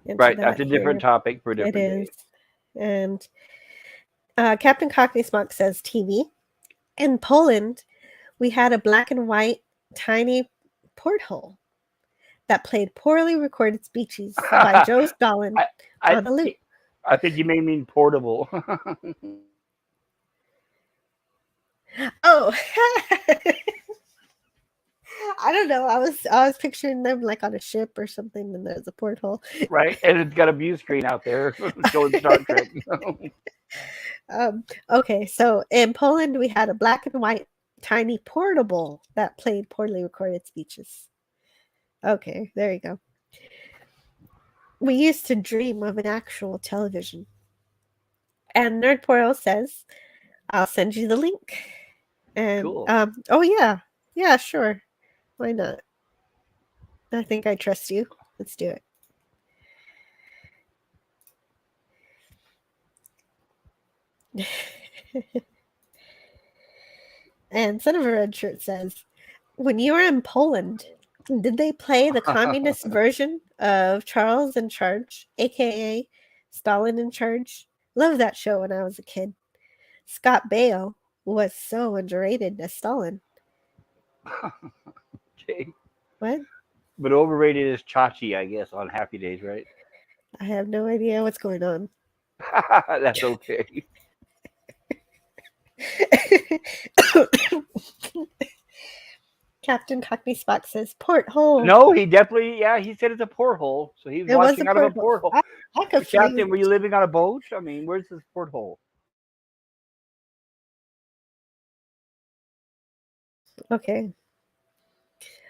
right. that. That's a different topic for a different day. It is. And Captain Cockney Smock says TV. In Poland, we had a black and white tiny porthole that played poorly recorded speeches by Joe Stalin on the loop. I think you may mean portable. Oh, I don't know. I was picturing them like on a ship or something, and there's a porthole. Right, and it's got a view screen out there showing Star Trek. Okay, so in Poland, we had a black and white tiny portable that played poorly recorded speeches. Okay, there you go. We used to dream of an actual television. And Nerd Portal says, I'll send you the link. And cool. Oh yeah. Yeah, sure. Why not? I think I trust you. Let's do it. And Son of a Red Shirt says, when you were in Poland, did they play the communist version of Charles in Charge, aka Stalin in Charge? Loved that show when I was a kid. Scott Baio was so underrated as Stalin. Okay. What? But overrated is Chachi, I guess, on Happy Days, right? I have no idea what's going on. That's okay. Captain Cockney Spock says porthole. No, he definitely, he said it's a porthole. So he was watching out of a porthole. Captain, were you living on a boat? I mean, where's this porthole? Okay.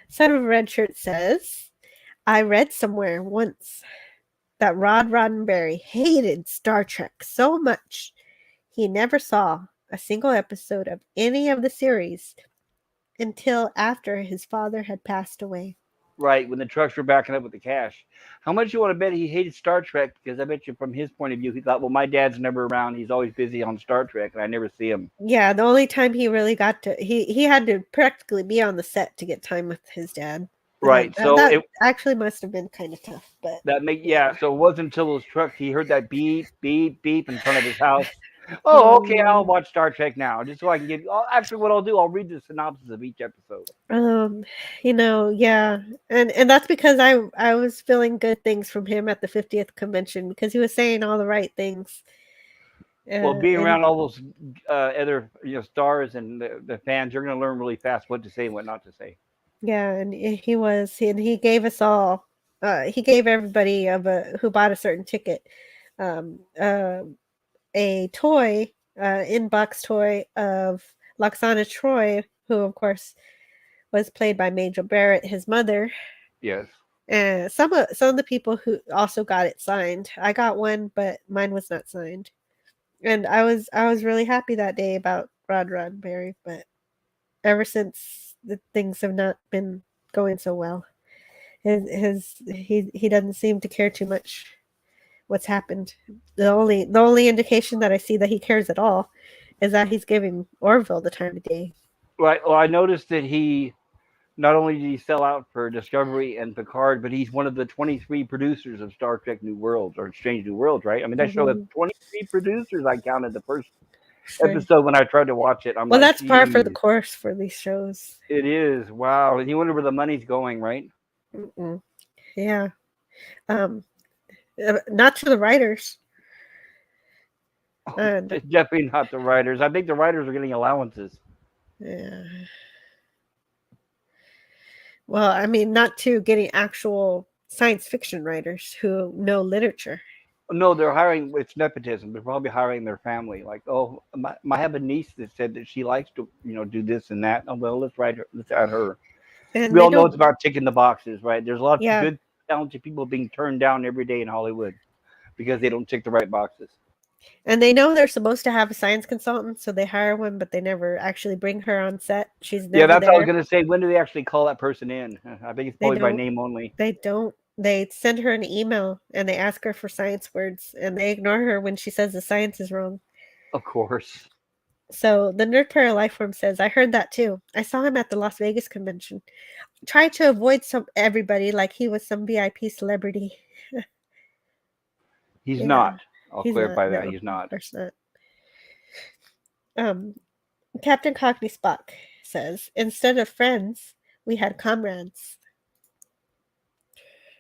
Son of a Red Shirt says, I read somewhere once that Rod Roddenberry hated Star Trek so much he never saw a single episode of any of the series until after his father had passed away. Right, when the trucks were backing up with the cash. How much you want to bet he hated Star Trek? Because I bet you from his point of view, he thought, well, my dad's never around. He's always busy on Star Trek, and I never see him. Yeah, the only time he really got to, he had to practically be on the set to get time with his dad. Right, so that actually must have been kind of tough. But so it wasn't until those trucks, he heard that beep, beep, beep in front of his house. Oh, okay, I'll watch Star Trek now, just so I can get. Actually, what I'll do, I'll read the synopsis of each episode. Yeah, and that's because I was feeling good things from him at the 50th convention because he was saying all the right things. Well, being And around all those other stars and the fans, you're going to learn really fast what to say and what not to say. yeah, and he gave us all. He gave everybody who bought a certain ticket um, uh, a toy, in-box toy of Loxana Troy, who of course was played by Majel Barrett, his mother. Yes. And some of the people who also got it signed. I got one, but mine was not signed. And I was really happy that day about Rod Roddenberry, but ever since the things have not been going so well. He doesn't seem to care too much what's happened. The only indication that I see that he cares at all is that he's giving Orville the time of day. Right. Well, I noticed that he not only did he sell out for Discovery and Picard, but he's one of the 23 producers of Star Trek New Worlds or Strange New Worlds, right? I mean, that show had 23 producers. I counted the first episode when I tried to watch it. I'm well, like, that's par for the "Geez, course for these shows. it is. Wow. And you wonder where the money's going, right? Mm-mm. Yeah. Um, not to the writers. And It's definitely not the writers. I think the writers are getting allowances. yeah. Well, I mean, not to getting actual science fiction writers who know literature. No, they're hiring. It's nepotism. They're probably hiring their family. Like, oh, I have a niece that said that she likes to, do this and that. Oh, well, let's write her. Let's add her. And We they all know it's don't. about ticking the boxes, right? There's a lot of Yeah. good, talented people being turned down every day in Hollywood because they don't tick the right boxes. And they know they're supposed to have a science consultant, so they hire one, but they never actually bring her on set. She's never Yeah, that's there. what I was gonna say. When do they actually call that person in? I think it's They probably by don't. name only. They don't. They send her an email and they ask her for science words, and they ignore her when she says the science is wrong. Of course. So the Nerd Pair Lifeform says, I heard that too. I saw him at the Las Vegas convention. Tried to avoid everybody like he was some VIP celebrity. He's Yeah, not. I'll he's clarify not. that. No, He's not. of course not. Captain Cockney Spock says, instead of friends, we had comrades.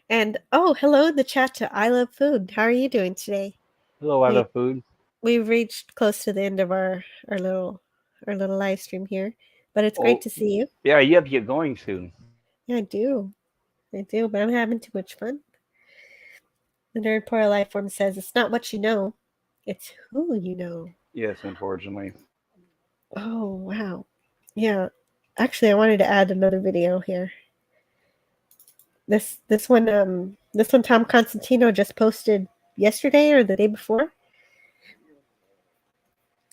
And oh, hello, the chat to I Love Food. How are you doing today? Hello, I love food. We've reached close to the end of our little live stream here, but it's great to see you. Yeah, you have to get going soon. Yeah, I do, but I'm having too much fun. The Nerd Poor Lifeform says it's not what you know, it's who you know. Yes, unfortunately. Oh wow, yeah. Actually, I wanted to add another video here. This one Tom Constantino just posted yesterday or the day before.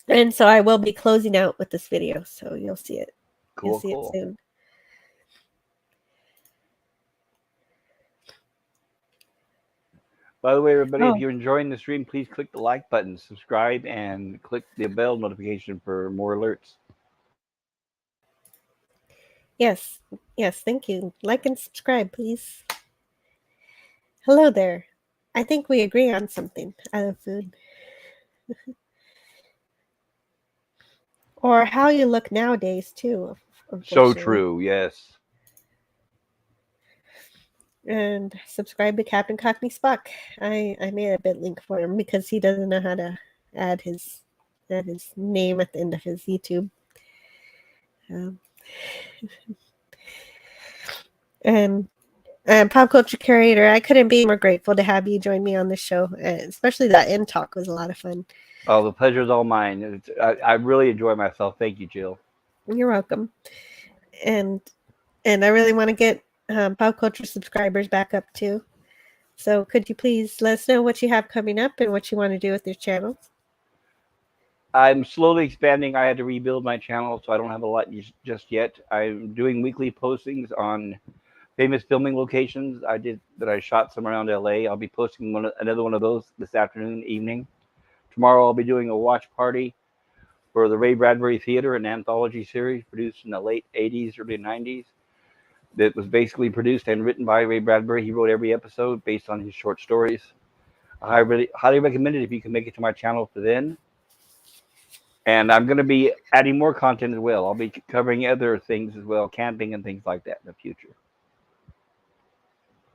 And so I will be closing out with this video, so you'll see it. You'll see it soon. By the way, everybody, if you're enjoying the stream, please click the like button, subscribe, and click the bell notification for more alerts. Yes, thank you. Like and subscribe, please. Hello there. I think we agree on something. I love food. Or how you look nowadays, too. So true, yes. And subscribe to Captain Cockney Spock. I made a bit link for him because he doesn't know how to add his name at the end of his YouTube. And Pop Culture Curator, I couldn't be more grateful to have you join me on the show. Especially that end talk was a lot of fun. Oh, the pleasure's all mine. I really enjoy myself. Thank you, Jill. You're welcome. And I really want to get Pop Culture subscribers back up too. So could you please let us know what you have coming up and what you want to do with your channel? I'm slowly expanding. I had to rebuild my channel, so I don't have a lot just yet. I'm doing weekly postings on famous filming locations. I shot some around LA. I'll be posting another one of those this evening. Tomorrow I'll be doing a watch party for the Ray Bradbury Theater, an anthology series produced in the late 80s, early 90s. That was basically produced and written by Ray Bradbury. He wrote every episode based on his short stories. I really highly recommend it if you can make it to my channel for then. And I'm going to be adding more content as well. I'll be covering other things as well, camping and things like that in the future.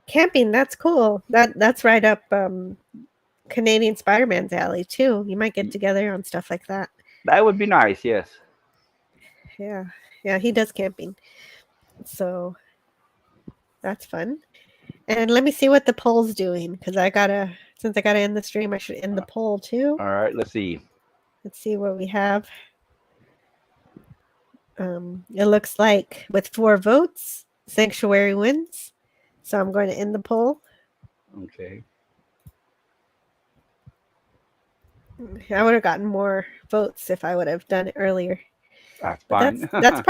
Camping, that's cool. That's right up Canadian Spider-Man's alley too. You might get together on stuff like that. That would be nice. Yes. Yeah. Yeah, he does camping. So that's fun. And let me see what the poll's doing, because since I gotta end the stream, I should end the poll too. All right. Let's see. Let's see what we have. It looks like with 4 votes, Sanctuary wins. So I'm going to end the poll. Okay. I would have gotten more votes if I would have done it earlier. That's But fine. that's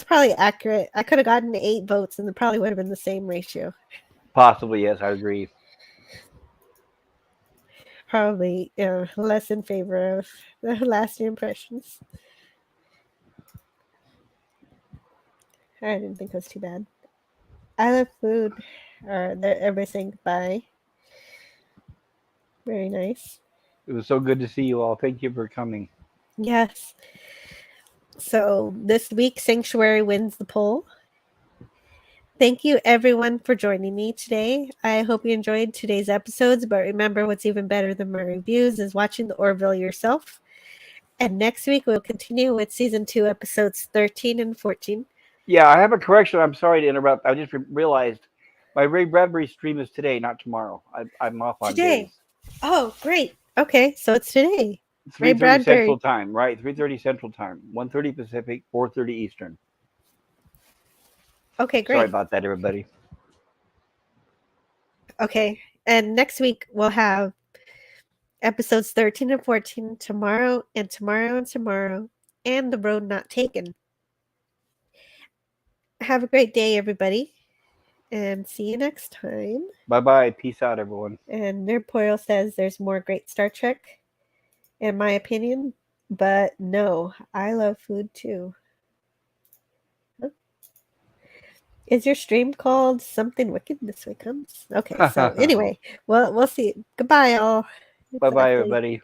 probably accurate. I could have gotten 8 votes and it probably would have been the same ratio. Possibly, yes, I agree. Probably less in favor of the lasting impressions. I didn't think it was too bad. I love food. Everybody saying goodbye. Very nice. It was so good to see you all. Thank you for coming. Yes. So this week, Sanctuary wins the poll. Thank you, everyone, for joining me today. I hope you enjoyed today's episodes, but remember, what's even better than my reviews is watching the Orville yourself. And next week, we'll continue with Season 2, Episodes 13 and 14. Yeah, I have a correction. I'm sorry to interrupt. I just realized my Ray Bradbury stream is today, not tomorrow. I'm off on Today? days. Oh, great. Okay, so it's today. Ray 3:30 Bradbury. Central Time, right? 3:30 Central Time, 1:30 Pacific, 4:30 Eastern. Okay, great. Sorry about that, everybody. Okay, and next week we'll have episodes 13 and 14 tomorrow and tomorrow and tomorrow, and The Road Not Taken. Have a great day, everybody, and see you next time. Bye-bye. Peace out, everyone. And Nerd Poil says there's more great Star Trek, in my opinion, but no, I love food too. Is your stream called Something Wicked This Way Comes? Okay, so anyway, well, we'll see. Goodbye, all. Bye-bye, everybody.